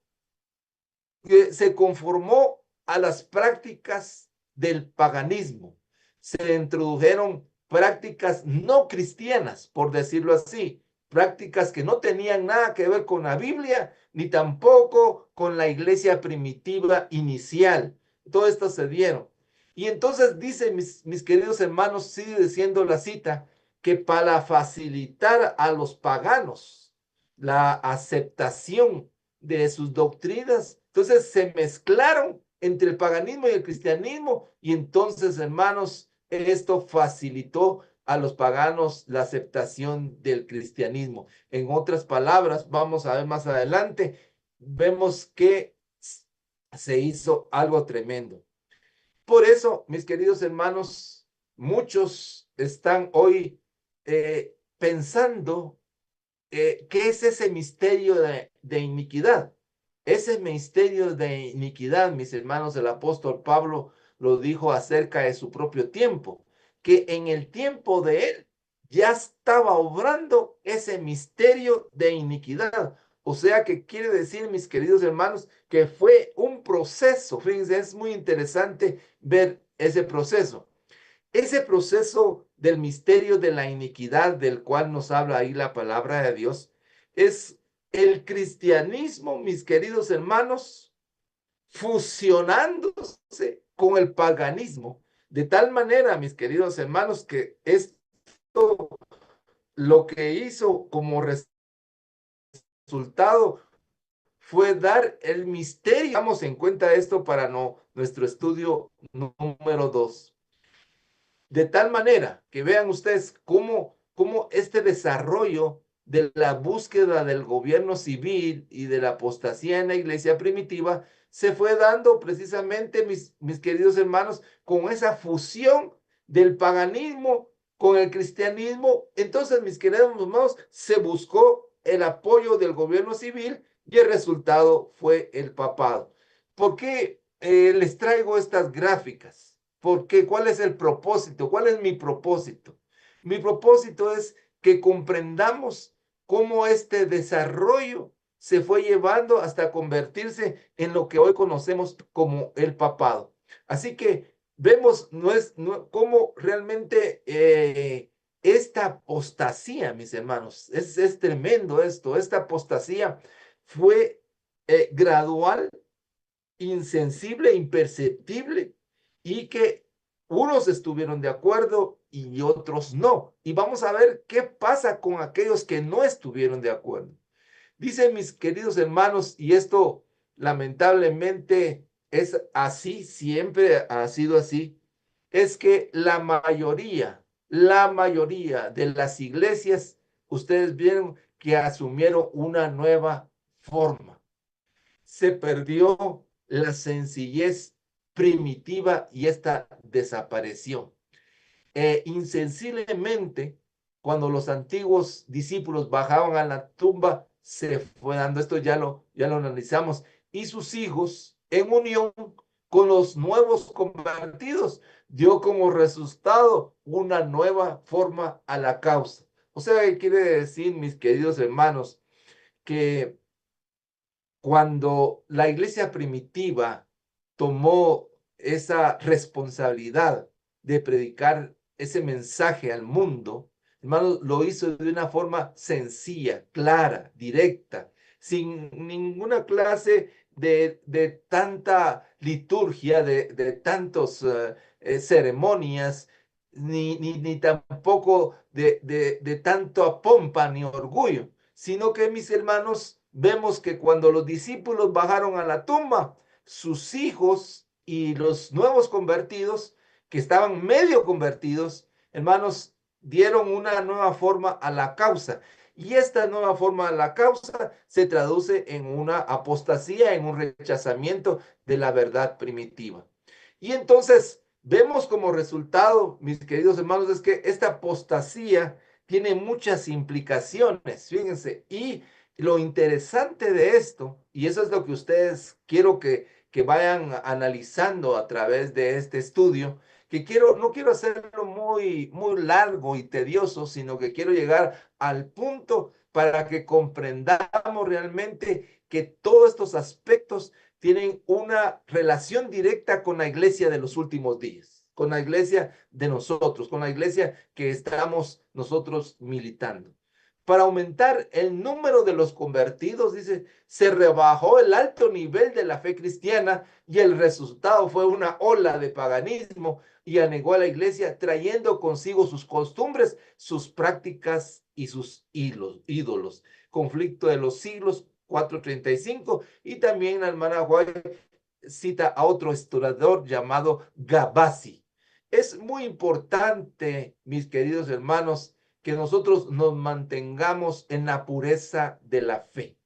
se conformó a las prácticas del paganismo. Se introdujeron prácticas no cristianas, por decirlo así, prácticas que no tenían nada que ver con la Biblia, ni tampoco con la iglesia primitiva inicial. Todo esto se dieron. Y entonces dice, mis queridos hermanos, sigue diciendo la cita, que para facilitar a los paganos la aceptación de sus doctrinas, entonces se mezclaron entre el paganismo y el cristianismo, y entonces, hermanos, esto facilitó a los paganos la aceptación del cristianismo. En otras palabras, vamos a ver más adelante, vemos que se hizo algo tremendo. Por eso, mis queridos hermanos, muchos están hoy pensando, ¿qué es ese misterio de iniquidad? Ese misterio de iniquidad, mis hermanos, el apóstol Pablo lo dijo acerca de su propio tiempo, que en el tiempo de él ya estaba obrando ese misterio de iniquidad. O sea que quiere decir, mis queridos hermanos, que fue un proceso. Fíjense, es muy interesante ver ese proceso. Ese proceso del misterio de la iniquidad, del cual nos habla ahí la palabra de Dios, es el cristianismo, mis queridos hermanos, fusionándose con el paganismo, de tal manera, mis queridos hermanos, que esto lo que hizo como resultado fue dar el misterio. Damos en cuenta esto para nuestro estudio número 2. De tal manera que vean ustedes cómo este desarrollo de la búsqueda del gobierno civil y de la apostasía en la iglesia primitiva se fue dando precisamente, mis queridos hermanos, con esa fusión del paganismo con el cristianismo. Entonces, mis queridos hermanos, se buscó el apoyo del gobierno civil, y el resultado fue el papado. ¿Por qué les traigo estas gráficas? Porque ¿cuál es el propósito? ¿Cuál es mi propósito? Mi propósito es que comprendamos cómo este desarrollo se fue llevando hasta convertirse en lo que hoy conocemos como el papado. Así que vemos cómo realmente esta apostasía, mis hermanos, es tremendo esto. Esta apostasía fue gradual, insensible, imperceptible, y que unos estuvieron de acuerdo y otros no. Y vamos a ver qué pasa con aquellos que no estuvieron de acuerdo. Dicen, mis queridos hermanos, y esto lamentablemente es así, siempre ha sido así, es que la mayoría de las iglesias, ustedes vieron que asumieron una nueva forma. Se perdió la sencillez primitiva y esta desapareció. Insensiblemente, cuando los antiguos discípulos bajaban a la tumba, se fue dando, esto ya lo analizamos, y sus hijos, en unión con los nuevos convertidos, dio como resultado una nueva forma a la causa. O sea, ¿qué quiere decir, mis queridos hermanos? Que cuando la iglesia primitiva tomó esa responsabilidad de predicar ese mensaje al mundo, hermano, lo hizo de una forma sencilla, clara, directa, sin ninguna clase de tanta liturgia, de tantos ceremonias, ni tampoco de tanta pompa ni orgullo, sino que, mis hermanos, vemos que cuando los discípulos bajaron a la tumba, sus hijos y los nuevos convertidos, que estaban medio convertidos, hermanos, dieron una nueva forma a la causa. Y esta nueva forma a la causa se traduce en una apostasía, en un rechazamiento de la verdad primitiva. Y entonces vemos como resultado, mis queridos hermanos, es que esta apostasía tiene muchas implicaciones, fíjense, y lo interesante de esto, y eso es lo que ustedes quiero que vayan analizando a través de este estudio, que no quiero hacerlo muy largo y tedioso, sino que quiero llegar al punto para que comprendamos realmente que todos estos aspectos tienen una relación directa con la iglesia de los últimos días, con la iglesia de nosotros, con la iglesia que estamos nosotros militando. Para aumentar el número de los convertidos, dice, se rebajó el alto nivel de la fe cristiana y el resultado fue una ola de paganismo y anegó a la iglesia, trayendo consigo sus costumbres, sus prácticas y sus ídolos. Conflicto de los siglos 435, y también la hermana White cita a otro historiador llamado Gabasi. Es muy importante, mis queridos hermanos, que nosotros nos mantengamos en la pureza de la fe.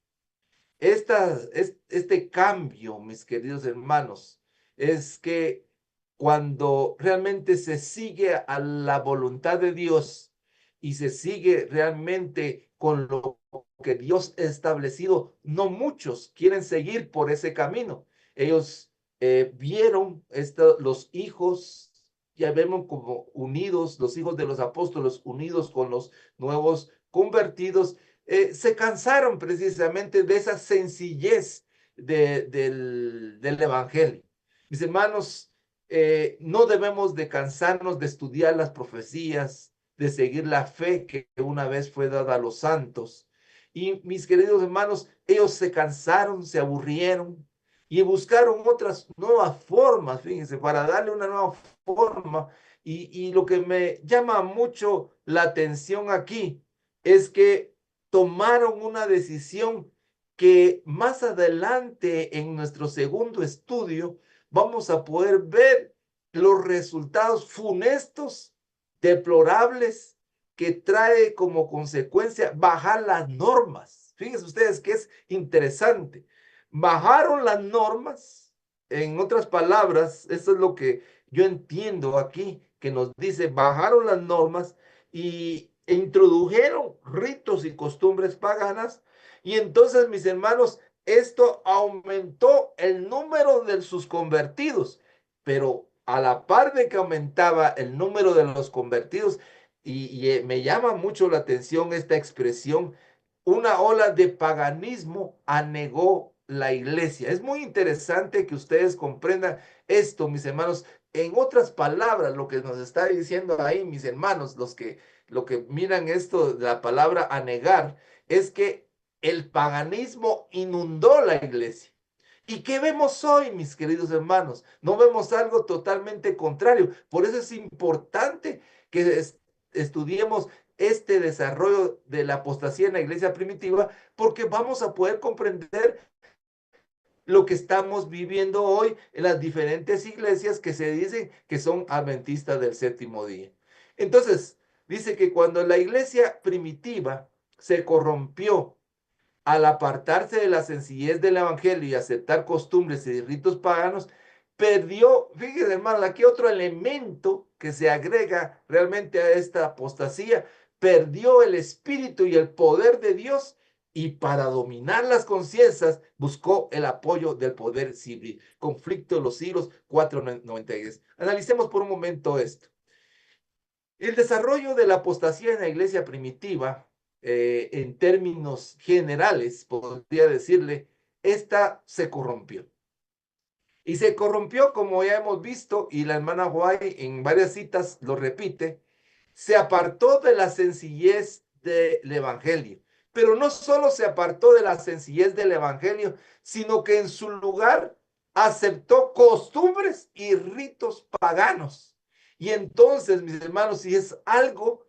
Este cambio, mis queridos hermanos, es que cuando realmente se sigue a la voluntad de Dios y se sigue realmente con lo que Dios ha establecido, no muchos quieren seguir por ese camino. Ellos vieron los hijos, ya vemos como unidos, los hijos de los apóstoles unidos con los nuevos convertidos, se cansaron precisamente de esa sencillez del evangelio. Mis hermanos, no debemos de cansarnos de estudiar las profecías, de seguir la fe que una vez fue dada a los santos. Y mis queridos hermanos, ellos se cansaron, se aburrieron y buscaron otras nuevas formas, fíjense, para darle una nueva forma. Y lo que me llama mucho la atención aquí es que tomaron una decisión que más adelante en nuestro segundo estudio vamos a poder ver los resultados funestos, deplorables, que trae como consecuencia bajar las normas. Fíjense ustedes que es interesante. Bajaron las normas, en otras palabras, eso es lo que yo entiendo aquí, que nos dice, bajaron las normas e introdujeron ritos y costumbres paganas, y entonces, mis hermanos, esto aumentó el número de sus convertidos, pero a la par de que aumentaba el número de los convertidos, y me llama mucho la atención esta expresión, una ola de paganismo anegó la iglesia. Es muy interesante que ustedes comprendan esto, mis hermanos. En otras palabras, lo que nos está diciendo ahí, mis hermanos, lo que miran esto, la palabra anegar, es que el paganismo inundó la iglesia. ¿Y qué vemos hoy, mis queridos hermanos? No vemos algo totalmente contrario. Por eso es importante que estudiemos este desarrollo de la apostasía en la iglesia primitiva, porque vamos a poder comprender lo que estamos viviendo hoy en las diferentes iglesias que se dicen que son adventistas del séptimo día. Entonces, dice que cuando la iglesia primitiva se corrompió al apartarse de la sencillez del evangelio y aceptar costumbres y ritos paganos, perdió, fíjense hermano, aquí otro elemento que se agrega realmente a esta apostasía, perdió el espíritu y el poder de Dios, y para dominar las conciencias buscó el apoyo del poder civil. Conflicto de los siglos 4:93. Analicemos por un momento esto. El desarrollo de la apostasía en la iglesia primitiva, en términos generales, podría decirle, esta se corrompió. Y se corrompió, como ya hemos visto, y la hermana White en varias citas lo repite, se apartó de la sencillez del evangelio. Pero no solo se apartó de la sencillez del evangelio, sino que en su lugar aceptó costumbres y ritos paganos. Y entonces, mis hermanos, si es algo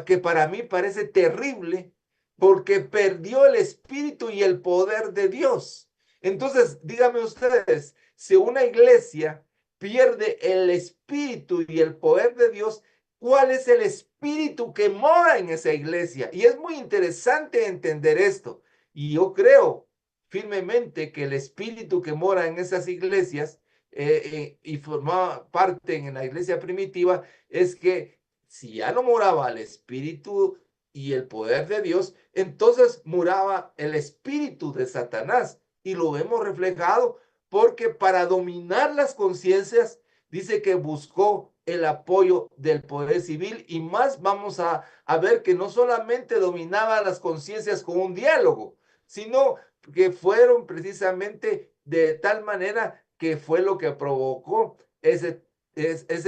que para mí parece terrible, porque perdió el espíritu y el poder de Dios. Entonces, díganme ustedes, si una iglesia pierde el espíritu y el poder de Dios, ¿cuál es el espíritu que mora en esa iglesia? Y es muy interesante entender esto. Y yo creo firmemente que el espíritu que mora en esas iglesias y formaba parte en la iglesia primitiva es que si ya no moraba el espíritu y el poder de Dios, entonces moraba el espíritu de Satanás. Y lo vemos reflejado porque para dominar las conciencias, dice que buscó el apoyo del poder civil, y más vamos a ver que no solamente dominaba las conciencias con un diálogo, sino que fueron precisamente de tal manera que fue lo que provocó ese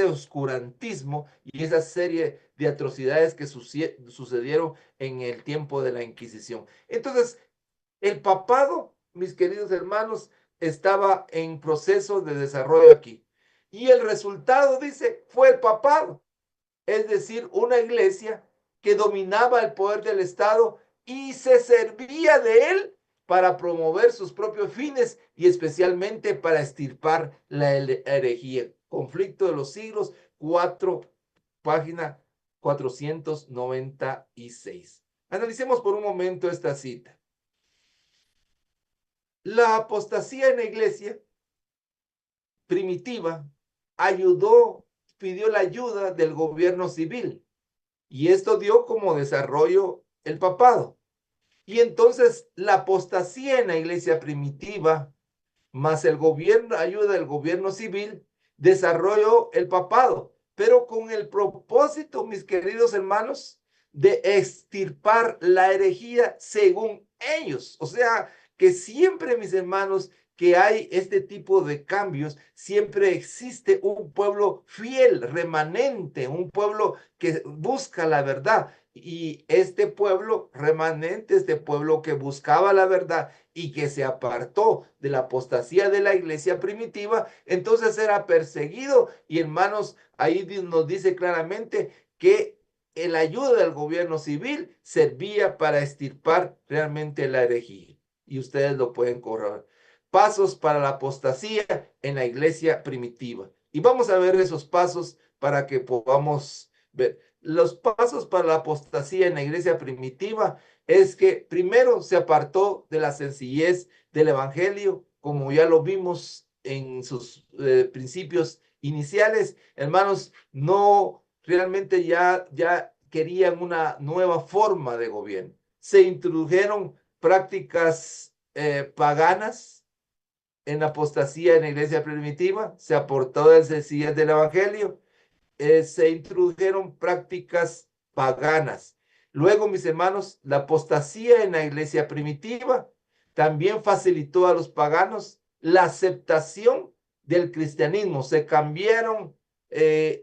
oscurantismo y esa serie de atrocidades que sucedieron en el tiempo de la Inquisición. Entonces, el papado, mis queridos hermanos, estaba en proceso de desarrollo aquí. Y el resultado, dice, fue el papado. Es decir, una iglesia que dominaba el poder del Estado y se servía de él para promover sus propios fines y especialmente para extirpar la herejía. Conflicto de los siglos 4, página 496. Analicemos por un momento esta cita. La apostasía en la iglesia primitiva pidió la ayuda del gobierno civil, y esto dio como desarrollo el papado. Y entonces la apostasía en la iglesia primitiva, más ayuda del gobierno civil, desarrolló el papado, pero con el propósito, mis queridos hermanos, de extirpar la herejía según ellos. O sea, que siempre, mis hermanos, que hay este tipo de cambios, siempre existe un pueblo fiel, remanente, un pueblo que busca la verdad. Y este pueblo remanente, este pueblo que buscaba la verdad y que se apartó de la apostasía de la iglesia primitiva, entonces era perseguido. Y hermanos, ahí nos dice claramente que la ayuda del gobierno civil servía para extirpar realmente la herejía. Y ustedes lo pueden corroborar. Pasos para la apostasía en la iglesia primitiva. Y vamos a ver esos pasos para que podamos ver. Los pasos para la apostasía en la iglesia primitiva es que primero se apartó de la sencillez del evangelio, como ya lo vimos en sus principios iniciales. Hermanos, no realmente ya querían una nueva forma de gobierno. Se introdujeron prácticas paganas en la apostasía en la iglesia primitiva, se aportó de la sencillez del evangelio, se introdujeron prácticas paganas. Luego, mis hermanos, la apostasía en la iglesia primitiva también facilitó a los paganos la aceptación del cristianismo. Se cambiaron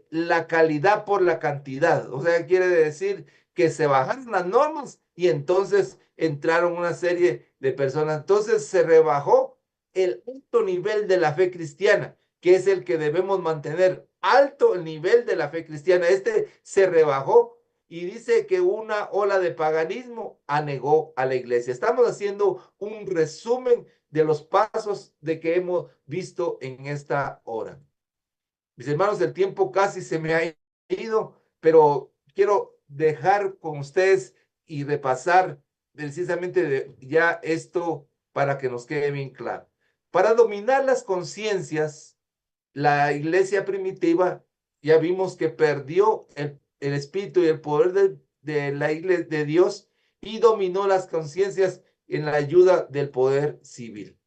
la calidad por la cantidad. O sea, quiere decir que se bajaron las normas y entonces entraron una serie de personas. Entonces se rebajó el alto nivel de la fe cristiana, que es el que debemos mantener, alto el nivel de la fe cristiana. Este se rebajó y dice que una ola de paganismo anegó a la iglesia. Estamos haciendo un resumen de los pasos de que hemos visto en esta hora. Mis hermanos, el tiempo casi se me ha ido, pero quiero dejar con ustedes y repasar precisamente ya esto para que nos quede bien claro. Para dominar las conciencias, la iglesia primitiva ya vimos que perdió el espíritu y el poder de la iglesia de Dios y dominó las conciencias en la ayuda del poder civil.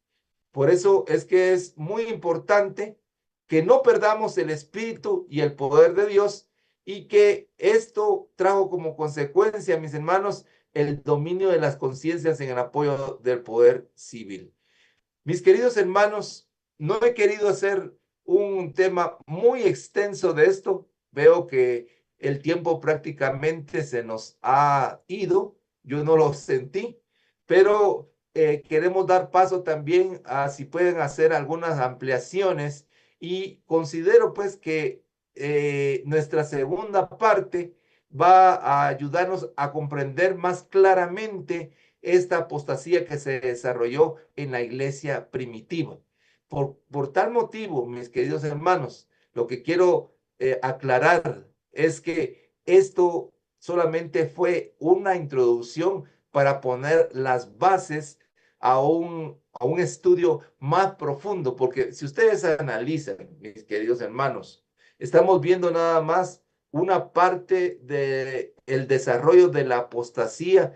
Por eso es que es muy importante que no perdamos el espíritu y el poder de Dios y que esto trajo como consecuencia, mis hermanos, el dominio de las conciencias en el apoyo del poder civil. Mis queridos hermanos, no he querido hacer un tema muy extenso de esto. Veo que el tiempo prácticamente se nos ha ido. Yo no lo sentí, pero queremos dar paso también a si pueden hacer algunas ampliaciones y considero pues que nuestra segunda parte va a ayudarnos a comprender más claramente esta apostasía que se desarrolló en la iglesia primitiva. Por tal motivo, mis queridos hermanos, lo que quiero aclarar es que esto solamente fue una introducción para poner las bases a un estudio más profundo, porque si ustedes analizan, mis queridos hermanos, estamos viendo nada más una parte del desarrollo de la apostasía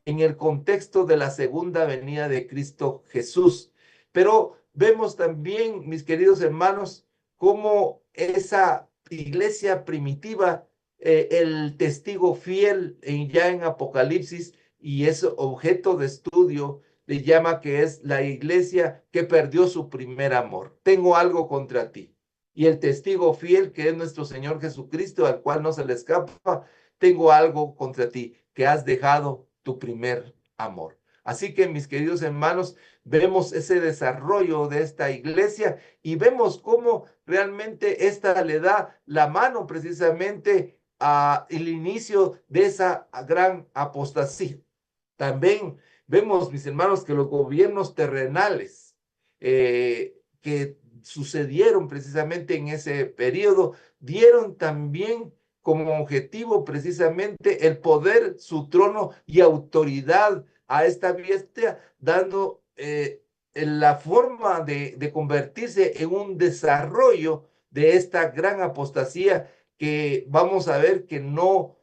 en el contexto de la segunda venida de Cristo Jesús. Pero vemos también, mis queridos hermanos, cómo esa iglesia primitiva, el testigo fiel ya en Apocalipsis, y es objeto de estudio, le llama que es la iglesia que perdió su primer amor. Tengo algo contra ti. Y el testigo fiel, que es nuestro Señor Jesucristo, al cual no se le escapa, tengo algo contra ti, que has dejado tu primer amor. Así que, mis queridos hermanos, vemos ese desarrollo de esta iglesia y vemos cómo realmente esta le da la mano precisamente al inicio de esa gran apostasía. También vemos, mis hermanos, que los gobiernos terrenales que sucedieron precisamente en ese periodo dieron también como objetivo precisamente el poder, su trono y autoridad a esta bestia, dando la forma de convertirse en un desarrollo de esta gran apostasía que vamos a ver que no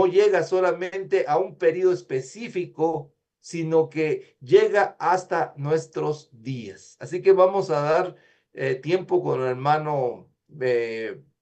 llega solamente a un periodo específico, sino que llega hasta nuestros días. Así que vamos a dar tiempo con el hermano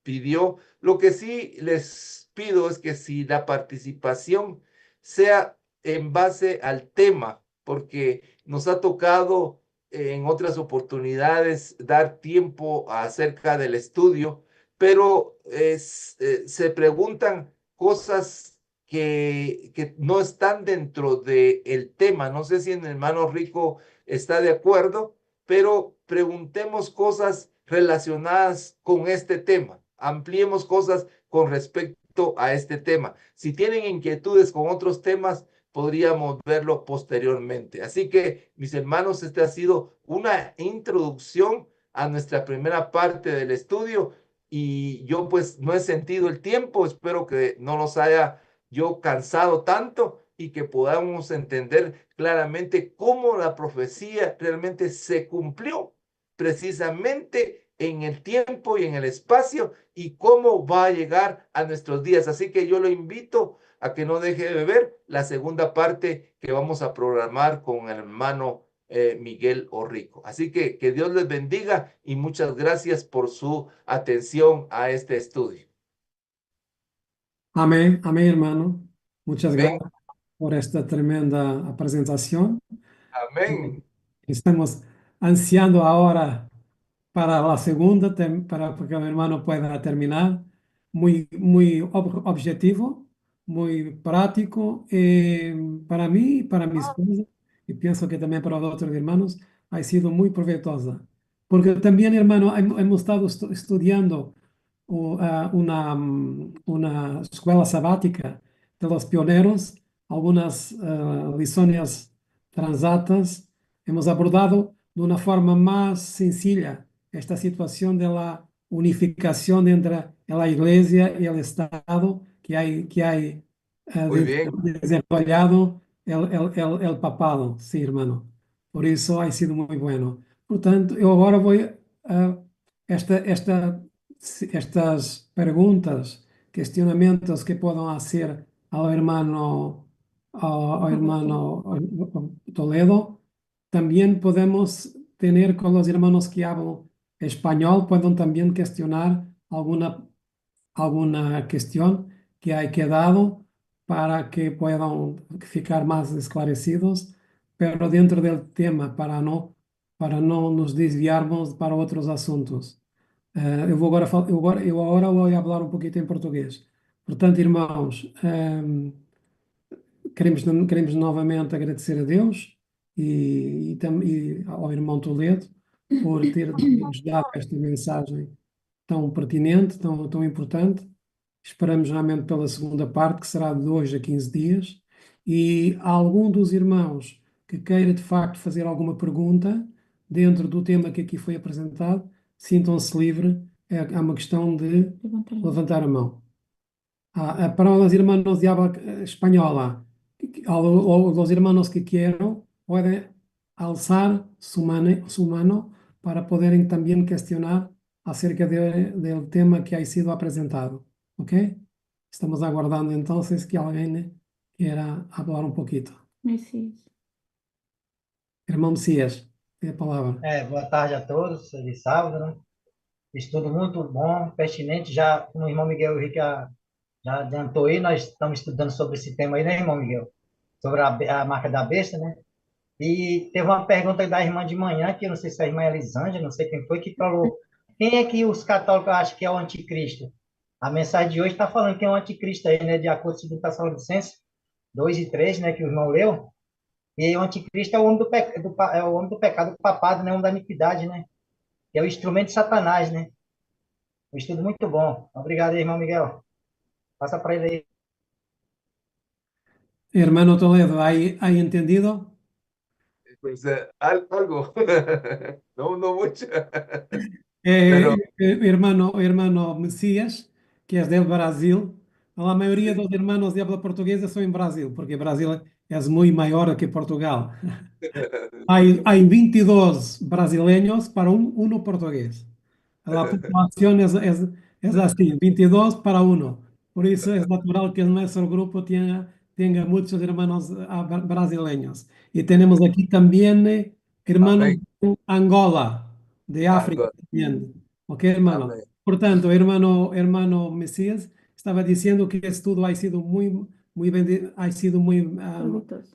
pidió. Lo que sí les pido es que si la participación sea en base al tema, porque nos ha tocado en otras oportunidades dar tiempo acerca del estudio, pero se preguntan cosas que no están dentro del tema. No sé si el hermano Rico está de acuerdo, pero preguntemos cosas relacionadas con este tema. Ampliemos cosas con respecto a este tema. Si tienen inquietudes con otros temas, podríamos verlo posteriormente. Así que, mis hermanos, esta ha sido una introducción a nuestra primera parte del estudio y yo pues no he sentido el tiempo, espero que no los haya yo cansado tanto y que podamos entender claramente cómo la profecía realmente se cumplió precisamente en el tiempo y en el espacio y cómo va a llegar a nuestros días. Así que yo lo invito a que no deje de ver la segunda parte que vamos a programar con el hermano Miguel Orrico. Así que Dios les bendiga y muchas gracias por su atención a este estudio. Amén, amén, hermano. Muchas Amén. gracias por esta tremenda presentación. Amén. Estamos ansiando ahora para la segunda, para que el hermano pueda terminar. Muy objetivo, muy práctico. Para mí, para mi esposa, y pienso que también para los otros hermanos, ha sido muy provechosa. Porque también, hermano, hemos estado estudiando una escuela sabática de los pioneros, algunas lições transatas hemos abordado de una forma más sencilla esta situación de la unificación entre la Iglesia y el Estado que hay Muy bien. desarrollado el papado, sí, hermano. Por eso ha sido muy bueno. Portanto, eu agora vou estas perguntas, questionamientos que puedan hacer al hermano Toledo, también podemos tener con los hermanos que hablan español, pueden también cuestionar alguna cuestión que hay quedado para que puedan ficar más esclarecidos, pero dentro del tema, para no nos desviarmos para outros assuntos. Eu agora vou falar um pouquinho em português. Portanto, irmãos, queremos novamente agradecer a Deus e ao irmão Toledo por ter nos dado esta mensagem tão pertinente, tão importante. Esperamos realmente pela segunda parte, que será de 2 a 15 dias. E algum dos irmãos que queira de facto fazer alguma pergunta dentro do tema que aqui foi apresentado, sintam-se livre. É uma questão de levantar a mão. Para los hermanos de habla española o los hermanos que quieran, pueden alzar su mano para poderem también cuestionar acerca del tema que ha sido presentado. ¿Ok? Estamos aguardando entonces que alguien quiera hablar un poquito. Messias. Irmão Messias, tem a palavra. Boa tarde a todos, feliz sábado, né? Estudo muito bom, pertinente, já como o irmão Miguel Henrique já adiantou aí, nós estamos estudando sobre esse tema aí, né, irmão Miguel? Sobre a marca da besta, né? E teve uma pergunta da irmã de manhã, que eu não sei se é a irmã Elisângela, não sei quem foi, que falou, quem é que os católicos acham que é o anticristo? A mensagem de hoje está falando que é o anticristo aí, né, de acordo com 2 Tessalonicenses 2 e 3, né, que o irmão leu. E o anticristo é o homem é o homem do pecado, o papado, né, o homem da iniquidade, né? Que é o instrumento de Satanás, né? Um estudo muito bom. Obrigado, irmão Miguel. Passa para ele aí. Hermano Toledo, ¿hay entendido? Pues algo, no, no mucho, Eh, pero hermano Messias, que es del Brasil. La mayoría de los hermanos de habla portuguesa son en Brasil, porque Brasil es muy mayor que Portugal. Hay 22 brasileños para uno portugués. La población es así, 22 para uno. Por eso es natural que nuestro grupo tenga muchos hermanos brasileños. Y tenemos aquí también hermanos amén, de Angola, de África algo, también. ¿Ok, hermano? amén, Portanto, hermano Mesías estaba diciendo que el estudio ha sido muy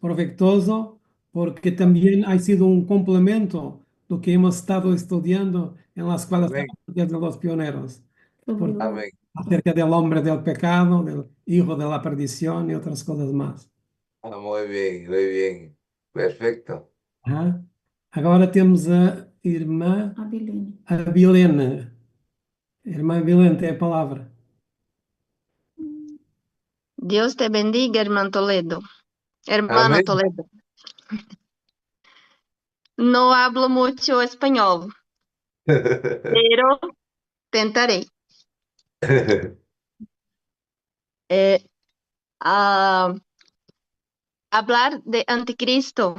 provechoso, porque también ha sido un complemento lo que hemos estado estudiando en las escuelas amén, de los pioneros, amén. acerca del hombre del pecado, del hijo de la perdición y otras cosas más. Muy bien, muy bien. Perfecto. Ajá. Agora temos a irmã Abilene. Abilene. Irmã Abilene tem a palavra. Dios te bendiga, hermano Toledo. Hermano Amén. Toledo. No hablo mucho español, pero tentaré. Ah, hablar de anticristo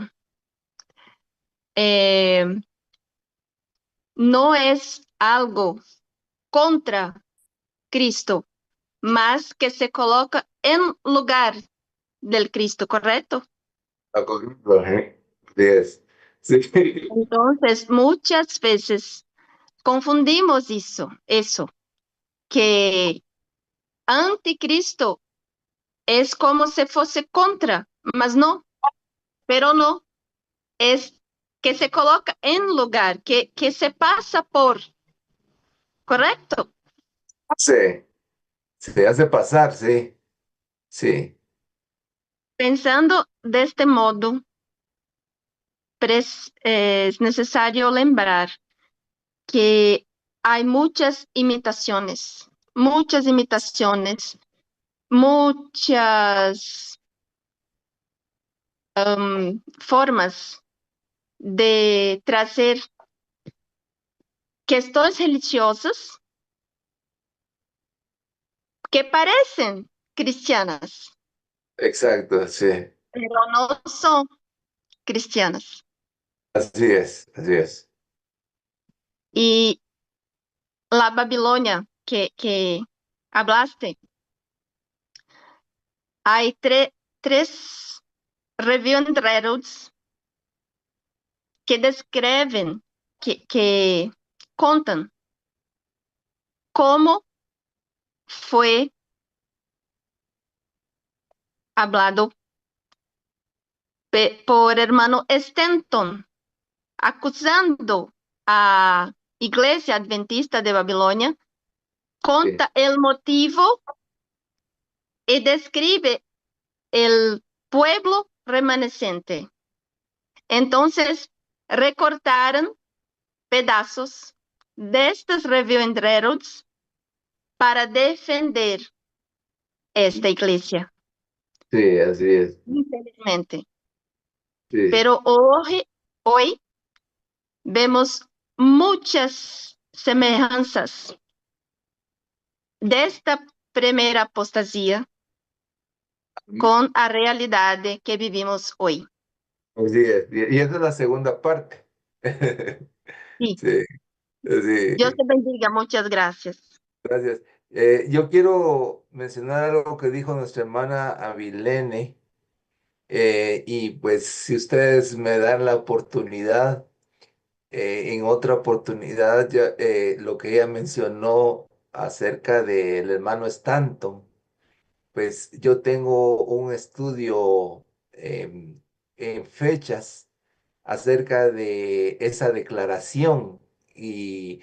no es algo contra Cristo, mas que se coloca en lugar del Cristo, ¿correcto? Correcto, ¿eh? 10. Sí. Entonces, muchas veces confundimos eso, que anticristo es como si fuese contra, mas no, pero no, es que se coloca en lugar, que se pasa por, ¿correcto? Sí, se hace pasar, sí. Sí. Pensando de este modo, es necesario lembrar que hay muchas imitaciones, muchas formas de trazer questões religiosas que parecem cristianas, Exacto, sí. pero no son cristianas. Así es, así es. Y la Babilonia que hablaste, hay tres review and Heralds que descrevem, que contam como foi hablado por hermano Stanton, acusando a Iglesia Adventista de Babilônia, conta el motivo y describe el pueblo remanescente. Entonces, recortaron pedazos de estos Review and Heralds para defender esta iglesia, Sí, así es. infelizmente. Sí, Pero hoy vemos muchas semejanzas de esta primeira apostasia con la realidad que vivimos hoy. así es. Y esa es la segunda parte. Sí, Sí, sí. Dios te bendiga, muchas gracias. Gracias. Yo quiero mencionar algo que dijo nuestra hermana Avilene, y pues si ustedes me dan la oportunidad, en otra oportunidad, lo que ella mencionó acerca del hermano Stanton, pues yo tengo un estudio en fechas acerca de esa declaración y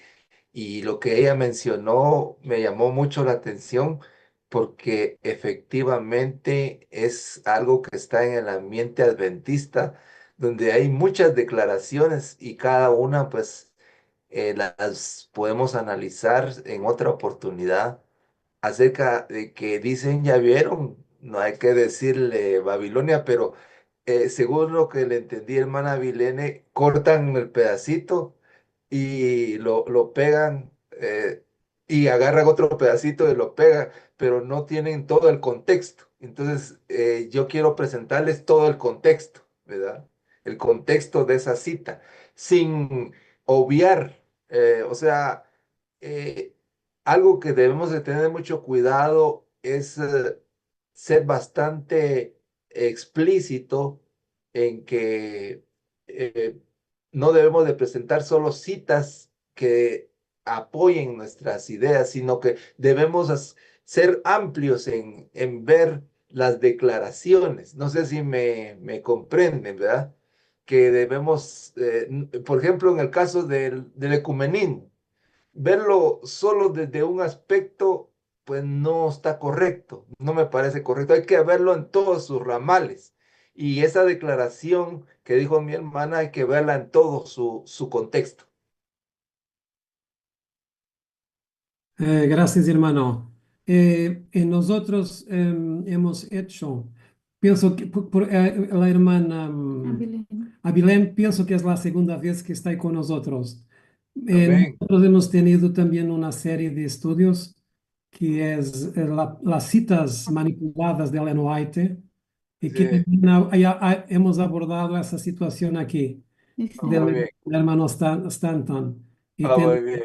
lo que ella mencionó me llamó mucho la atención porque efectivamente es algo que está en el ambiente adventista, donde hay muchas declaraciones y cada una pues las podemos analizar en otra oportunidad acerca de que dicen, ya vieron, no hay que decirle Babilonia, pero según lo que le entendí, hermana Vilene, cortan el pedacito y lo pegan, y agarran otro pedacito y lo pegan, pero no tienen todo el contexto. Entonces, yo quiero presentarles todo el contexto, ¿verdad? El contexto de esa cita, sin obviar, o sea, eh, algo que debemos de tener mucho cuidado es ser bastante explícito en que no debemos de presentar solo citas que apoyen nuestras ideas, sino que debemos ser amplios en ver las declaraciones. No sé si me comprenden, ¿verdad? Que debemos, por ejemplo, en el caso del ecumenismo, verlo solo desde un aspecto, pues no está correcto, no me parece correcto. Hay que verlo en todos sus ramales. Y esa declaración que dijo mi hermana hay que verla en todo su contexto. Gracias, hermano. Nosotros hemos hecho, pienso que la hermana Abilene. Abilén, pienso que es la segunda vez que está ahí con nosotros. Amén. Nosotros hemos tenido también una serie de estudios que es las citas manipuladas de Ellen White y que Sí. también hemos abordado esa situación aquí Muy del bien. hermano Stanton. Y Muy bien.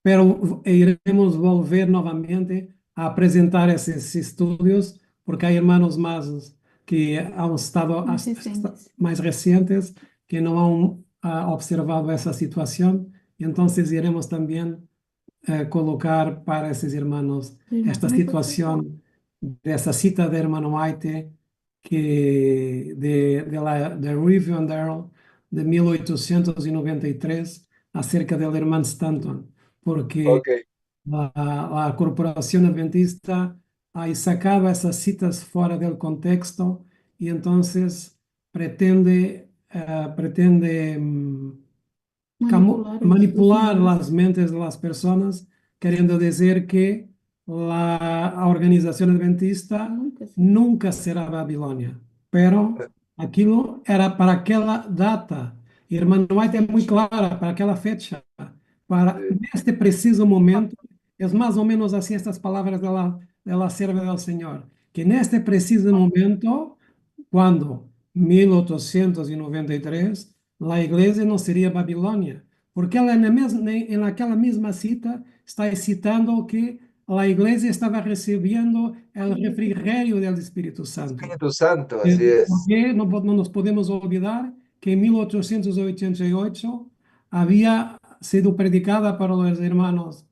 pero iremos volver novamente a apresentar esses estudios, porque hay hermanos más que han estado Más recientes. más recientes que no han observado esa situación, y entonces iremos también colocar para esses hermanos esta situación de esa cita de hermano White de Review and Herald de 1893 acerca del hermano Stanton, porque Ok. la corporación adventista ha sacado esas citas fuera del contexto y entonces pretende manipular las mentes de las personas, queriendo decir que la organización adventista nunca será Babilonia, pero aquello era para aquella data Irmã White é muy clara para aquela fecha. Para Sí, este preciso momento, es más o menos así estas palabras de la sierva del Señor, que en este preciso momento, cuando 1893, la iglesia no sería Babilonia, porque ela en aquella misma cita está citando que la iglesia estaba recibiendo el refrigerio del Espíritu Santo. Espíritu Santo, así es. Porque no nos podemos olvidar que en 1888 había sido predicada para los hermanos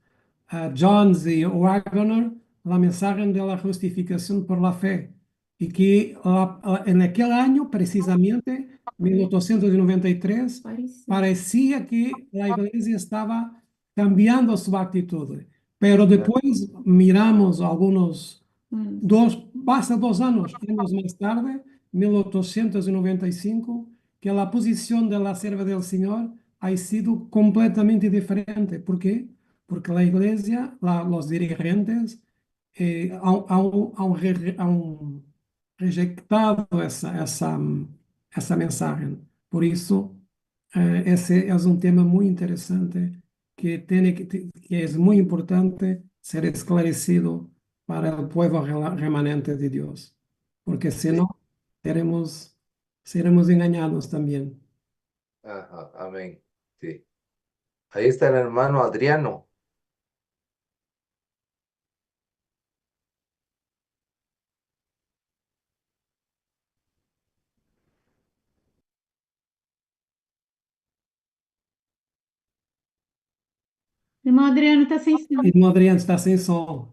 Jones y Wagner la mensaje de la justificación por la fe. Y que en aquel año, precisamente, 1893, parecía que la iglesia estaba cambiando su actitud. Pero después miramos algunos pasa 2 años más tarde, 1895, que la posición de la sierva del Señor ha sido completamente diferente. ¿Por qué? Porque la iglesia, los dirigentes, han rejeitado esa mensaje. Por eso, ese es un tema muy interesante que es muy importante ser esclarecido para el pueblo remanente de Dios, porque si Sí. no, seremos engañados también. Ajá, amén. Sí. Ahí está el hermano Adriano. Irmão Adriano está sem som. Irmão Adriano está sem som.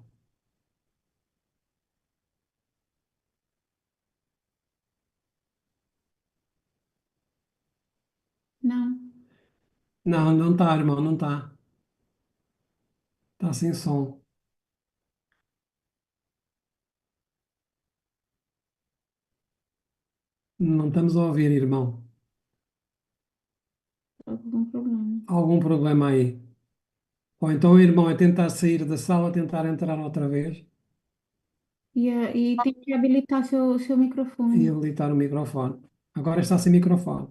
Não. Não, não está, irmão, não está. Está sem som. Não estamos a ouvir, irmão. Algum problema. Algum problema aí? Ou então o irmão é tentar sair da sala, tentar entrar outra vez E tem que habilitar seu e microfone. habilitar o microfone. Agora está sem microfone.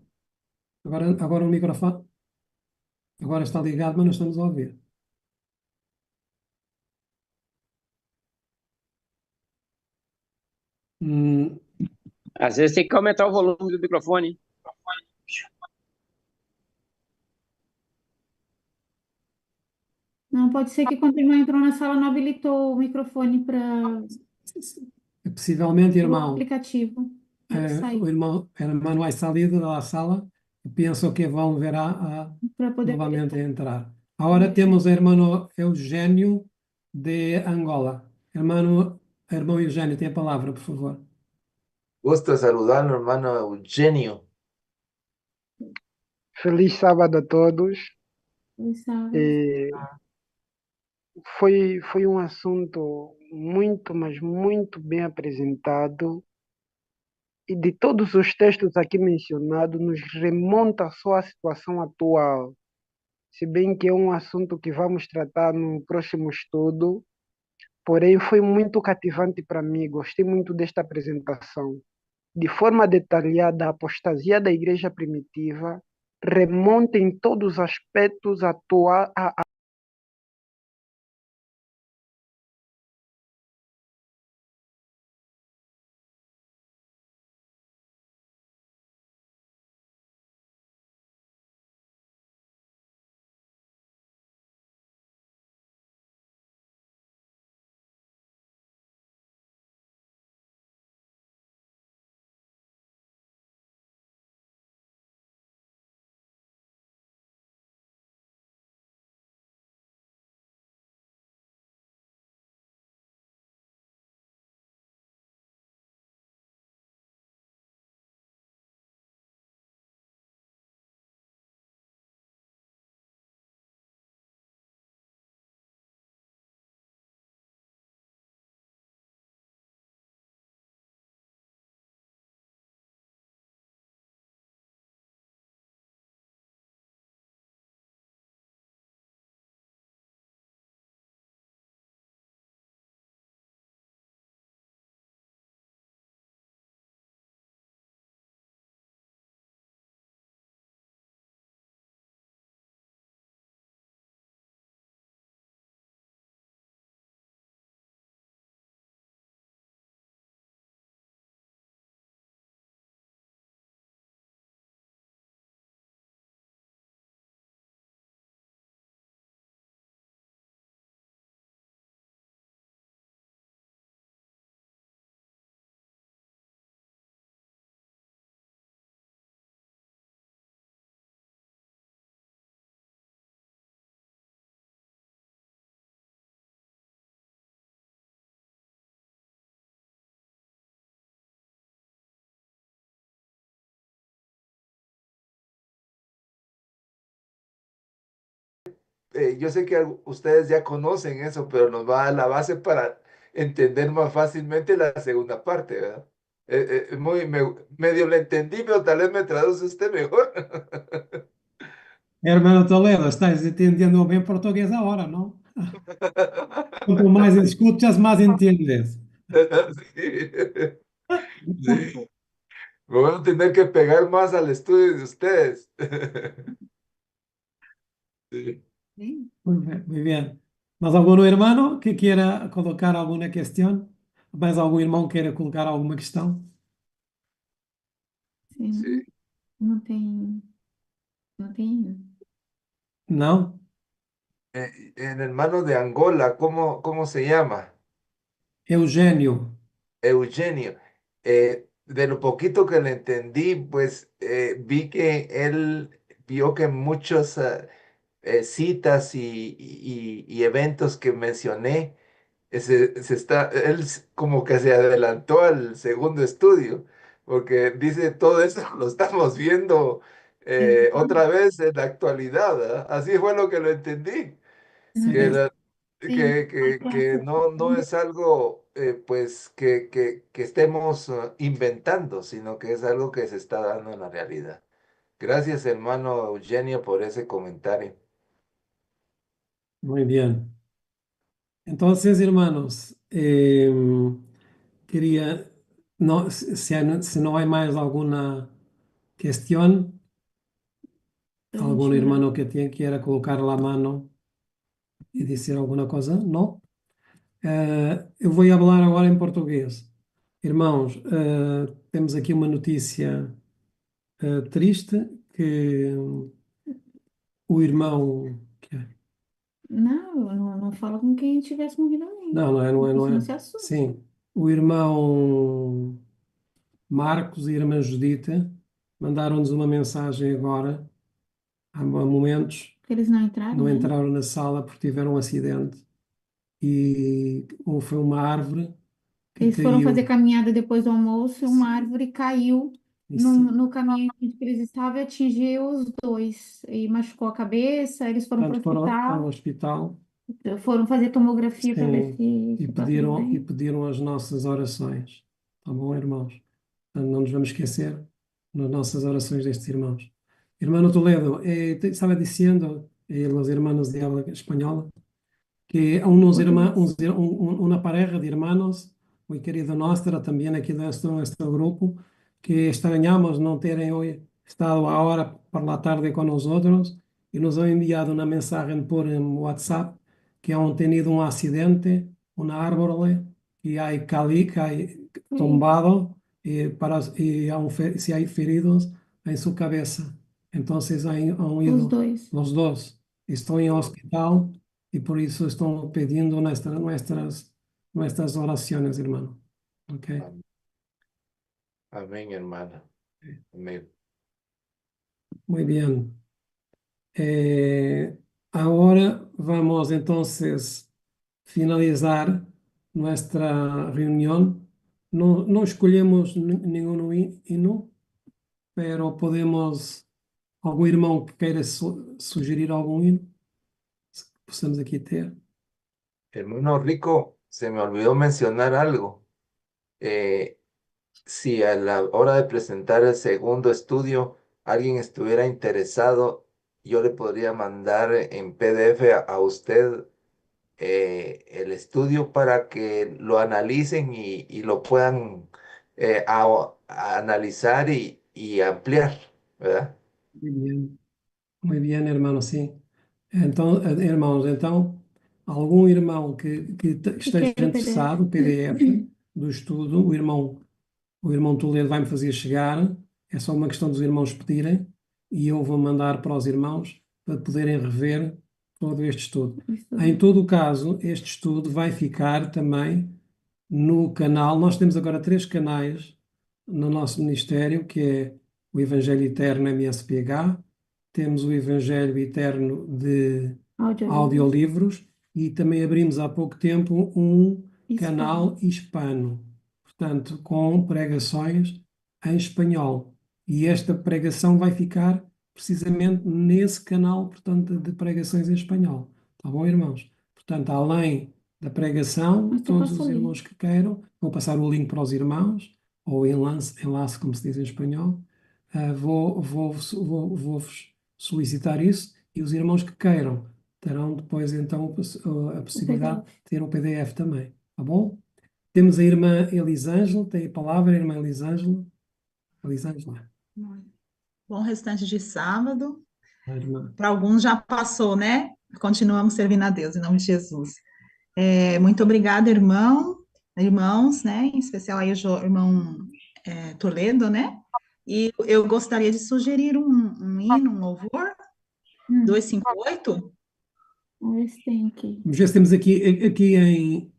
Agora o microfone agora está ligado, mas não estamos a ouvir. Hum, Às vezes tem que aumentar o volume do microfone. Não, pode ser que quando o irmão entrou na sala não habilitou o microfone para possivelmente, o irmão, aplicativo. Deve o sair irmão não é saído da sala e penso que vão ver para poder novamente entrar. Agora temos o irmão Eugênio de Angola. Irmão Eugênio, tem a palavra, por favor. Gusto saludarlo, hermano Eugenio. Feliz sábado a todos. começar. Eh, foi um assunto muito, mas muito bem apresentado. E de todos os textos aqui mencionados, nos remonta só à situação atual. Se bem que é um assunto que vamos tratar no próximo estudo, porém foi muito cativante para mim. Gostei muito desta apresentação. De forma detalhada, a apostasia da igreja primitiva remonta em todos os aspectos a yo sé que ustedes ya conocen eso, pero nos va a dar la base para entender más fácilmente la segunda parte, ¿verdad? Medio le entendí, pero tal vez me traduce usted mejor. Hermano Toledo, estás entendiendo bien portugués ahora, ¿no? Cuanto más escuchas, más entiendes. Sí. Sí. Me voy a tener que pegar más al estudio de ustedes. Sí. Sim. Muy bien, muy bien. ¿Más algún hermano que quiera colocar alguna cuestión? ¿Más algún irmão que queira colocar alguma questão? Sim, Sí. não tem, não tem. Não? El hermano de Angola, ¿cómo se llama? Eugênio. Eugenio. De lo poquito que le entendí, pues vi que él vio que muchas citas y eventos que mencioné, él como que se adelantó al segundo estudio, porque dice todo eso lo estamos viendo otra vez en la actualidad, ¿verdad? Así fue lo que lo entendí. Que, Uhum. la- Sim, que no es algo pues que estemos inventando, sino que es algo que se está dando en la realidad. Gracias, hermano Eugenio, por ese comentario. Muy bien. Entonces, hermanos, quería, no, si no hay más alguna cuestión, a algún gente orar. hermano que quiera colocar la mano y decir alguna cosa, ¿no? Eu vou falar agora em português. Irmãos, temos aqui uma notícia triste que o irmão. Não, não fala com quem tivesse morrido alguém. Não, não é, não é, não Você não é. se assuste. Sim, o irmão Marcos e a irmã Judita mandaram-nos uma mensagem agora, há momentos, Porque eles não entraram, não né? entraram na sala porque tiveram um acidente e foi uma árvore que Eles foram fazer caiu. caminhada depois do almoço e uma árvore caiu Isso, no caminho que eles estavam e atingiu os dois. E machucou a cabeça, eles foram para o portanto, foram ao hospital, hospital. foram fazer tomografia para ver Sim, se está tudo e bem. pediram as nossas orações. Tá bom, irmãos? Portanto, não nos vamos esquecer das nossas orações destes irmãos. Hermano Toledo, estaba diciendo, los hermanos de habla española, que Português. una pareja de hermanos muy querido nuestra, también aquí de nuestro grupo, que extrañamos no terem hoy estado ahora por la tarde con nosotros y nos han enviado una mensaje por WhatsApp que han tenido un accidente, una árbol que hay que hay Sim, tumbado y si hay feridos en su cabeza. Entonces han os ido dois. los dos. Están en hospital y por eso estamos pidiendo nuestras oraciones, hermano. ¿Ok? Amén, amén, hermana. Amén. Muy bien. Eh, Ahora vamos entonces finalizar nuestra reunión. No, no escolhemos nenhum hino, pero podemos, algum irmão que queira sugerir algum hino, possamos aqui ter. Hermano Rico, se me olvidó mencionar algo. Eh, si a la hora de presentar el segundo estudio alguien estuviera interesado, yo le podría mandar en PDF a usted el estudio para que lo analicen y lo puedan a analizar y ampliar, ¿verdad? Muy bien, hermano, sim. Então, irmãos, então, algum irmão que Eu esteja quero o interessado, PDF. o PDF do estudo, o irmão Toledo vai-me fazer chegar, é só uma questão dos irmãos pedirem, e eu vou mandar para os irmãos para poderem rever todo este estudo. Em todo o caso, este estudo vai ficar também no canal. Nós temos agora 3 canais no nosso ministério, que é o Evangelho Eterno MSPH, temos o Evangelho Eterno de Audiolivro. audiolivros e também abrimos há pouco tempo um canal Hispano. hispano, portanto, com pregações em espanhol. E esta pregação vai ficar precisamente nesse canal, portanto, de pregações em espanhol. Tá bom, irmãos? Portanto, além da pregação, Mas tu todos passou os o link. irmãos que queiram, vou passar o link para os irmãos, ou enlace, como se diz em espanhol. Vou-vos solicitar isso, e os irmãos que queiram terão depois então a possibilidade de ter o PDF também. Tá bom? Temos a irmã Elisângela, tem a palavra, a irmã Elisângela. Elisângela, Bom restante de sábado. a irmã. Para alguns já passou, né? Continuamos servindo a Deus, em nome de Jesus. Muito obrigada, irmãos, né? Em especial aí o irmão Toledo, né? E eu gostaria de sugerir um hino, um louvor, 258. Vamos ver se tem aqui. Vamos ver se temos aqui em.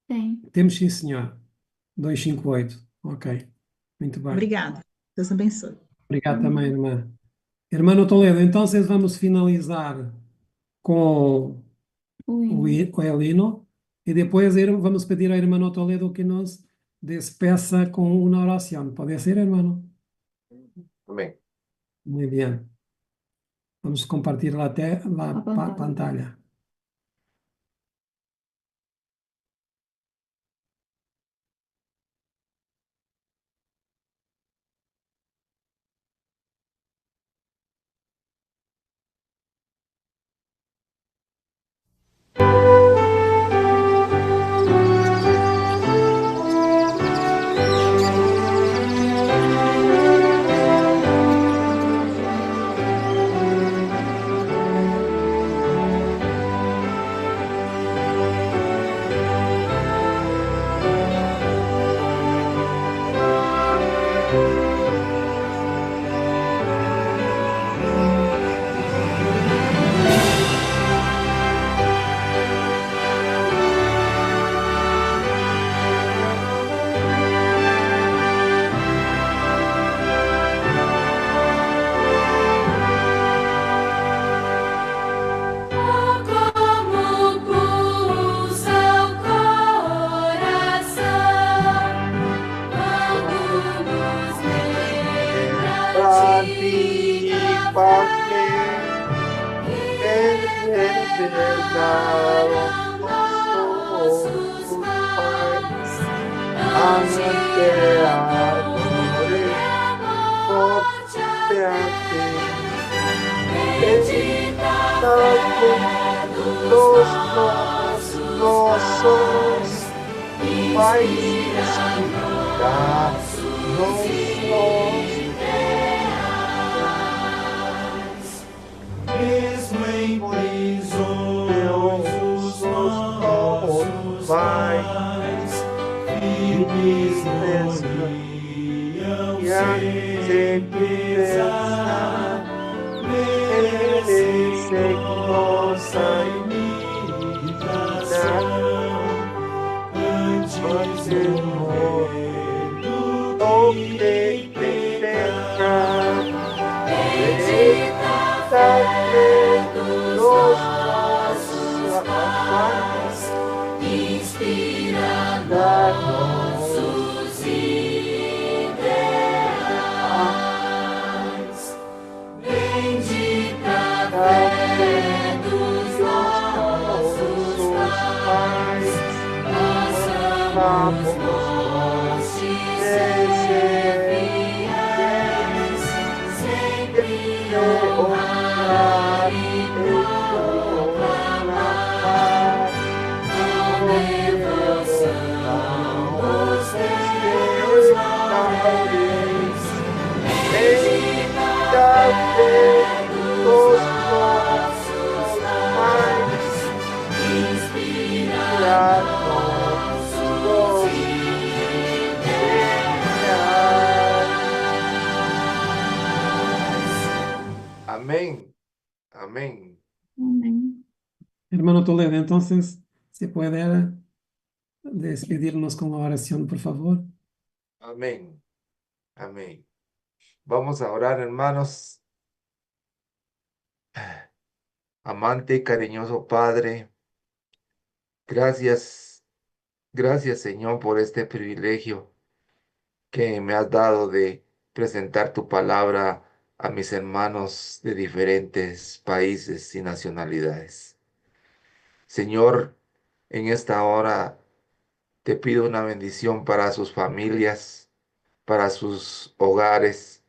Tem. Temos sim, senhor. 258. Ok. Muito bem. Obrigada. Deus abençoe. Obrigado também, irmã. Irmã Toledo, então vamos finalizar com O hino. o hino e depois vamos pedir à irmã Toledo que nos despeça com uma oração. Pode ser, hermano? Amén. Muy bien. Vamos compartir la pantalla. pantalla. Como pulsa o coração quando nos lembra de nossos pais, ante a dor e a morte bendita fé dos nossos nossos ideais. Mesmo em prisões, os nossos pais firmes morriam sem pesar, merecem nossa imitação. Antes de morrer do que pecar, bendita fé dos nossos pais, inspirada nossos ideais. Bendita fé dos nossos pais, possamos nós te ser fiéis, sempre honrar e proclamar com devoção os teus nomes. Bendita fé dos nossos pais, inspira nossos ideais. Amén. Amén. Amém. Hermano Toledo, entonces, si puede despedirnos con la oración, por favor. Amén. Amén. Vamos a orar, hermanos. Amante y cariñoso Padre, gracias, gracias Señor por este privilegio que me has dado de presentar tu palabra a mis hermanos de diferentes países y nacionalidades. Señor, en esta hora te pido una bendición para sus familias, para sus hogares,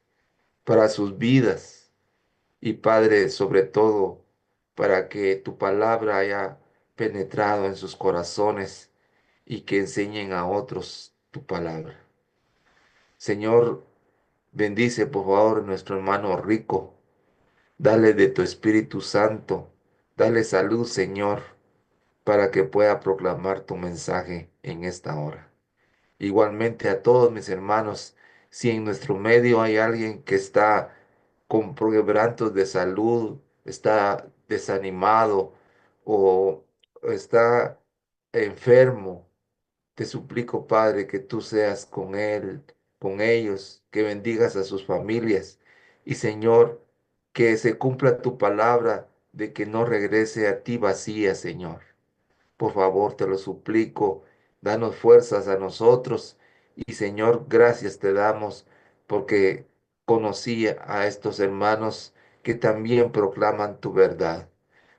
para sus vidas y Padre, sobre todo, para que tu palabra haya penetrado en sus corazones y que enseñen a otros tu palabra. Señor, bendice por favor a nuestro hermano Rico. Dale de tu Espíritu Santo. Dale salud, Señor, para que pueda proclamar tu mensaje en esta hora. Igualmente a todos mis hermanos, si en nuestro medio hay alguien que está con quebrantos de salud, está desanimado o está enfermo, te suplico, Padre, que tú seas con él, con ellos, que bendigas a sus familias y, Señor, que se cumpla tu palabra de que no regrese a ti vacía, Señor. Por favor, te lo suplico, danos fuerzas a nosotros y, Señor, gracias te damos porque conocí a estos hermanos que también proclaman tu verdad.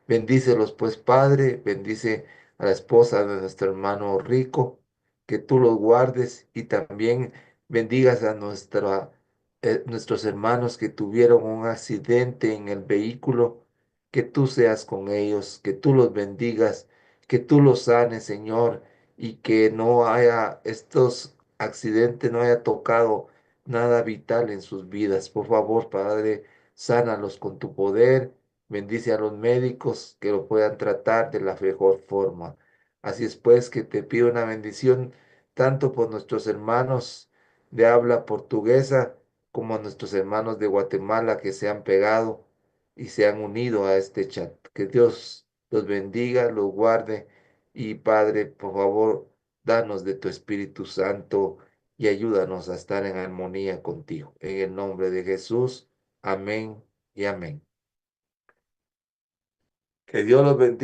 Bendícelos pues, Padre, bendice a la esposa de nuestro hermano Rico, que tú los guardes y también bendigas a nuestros hermanos que tuvieron un accidente en el vehículo, que tú seas con ellos, que tú los bendigas, que tú los sanes, Señor, y que no haya estos accidentes, no haya tocado nada vital en sus vidas. Por favor, Padre, sánalos con tu poder. Bendice a los médicos que lo puedan tratar de la mejor forma. Así es pues que te pido una bendición tanto por nuestros hermanos de habla portuguesa como a nuestros hermanos de Guatemala que se han pegado y se han unido a este chat. Que Dios los bendiga, los guarde y Padre, por favor, danos de tu Espíritu Santo y ayúdanos a estar en armonía contigo. En el nombre de Jesús, amén y amén. Que Dios los bendiga.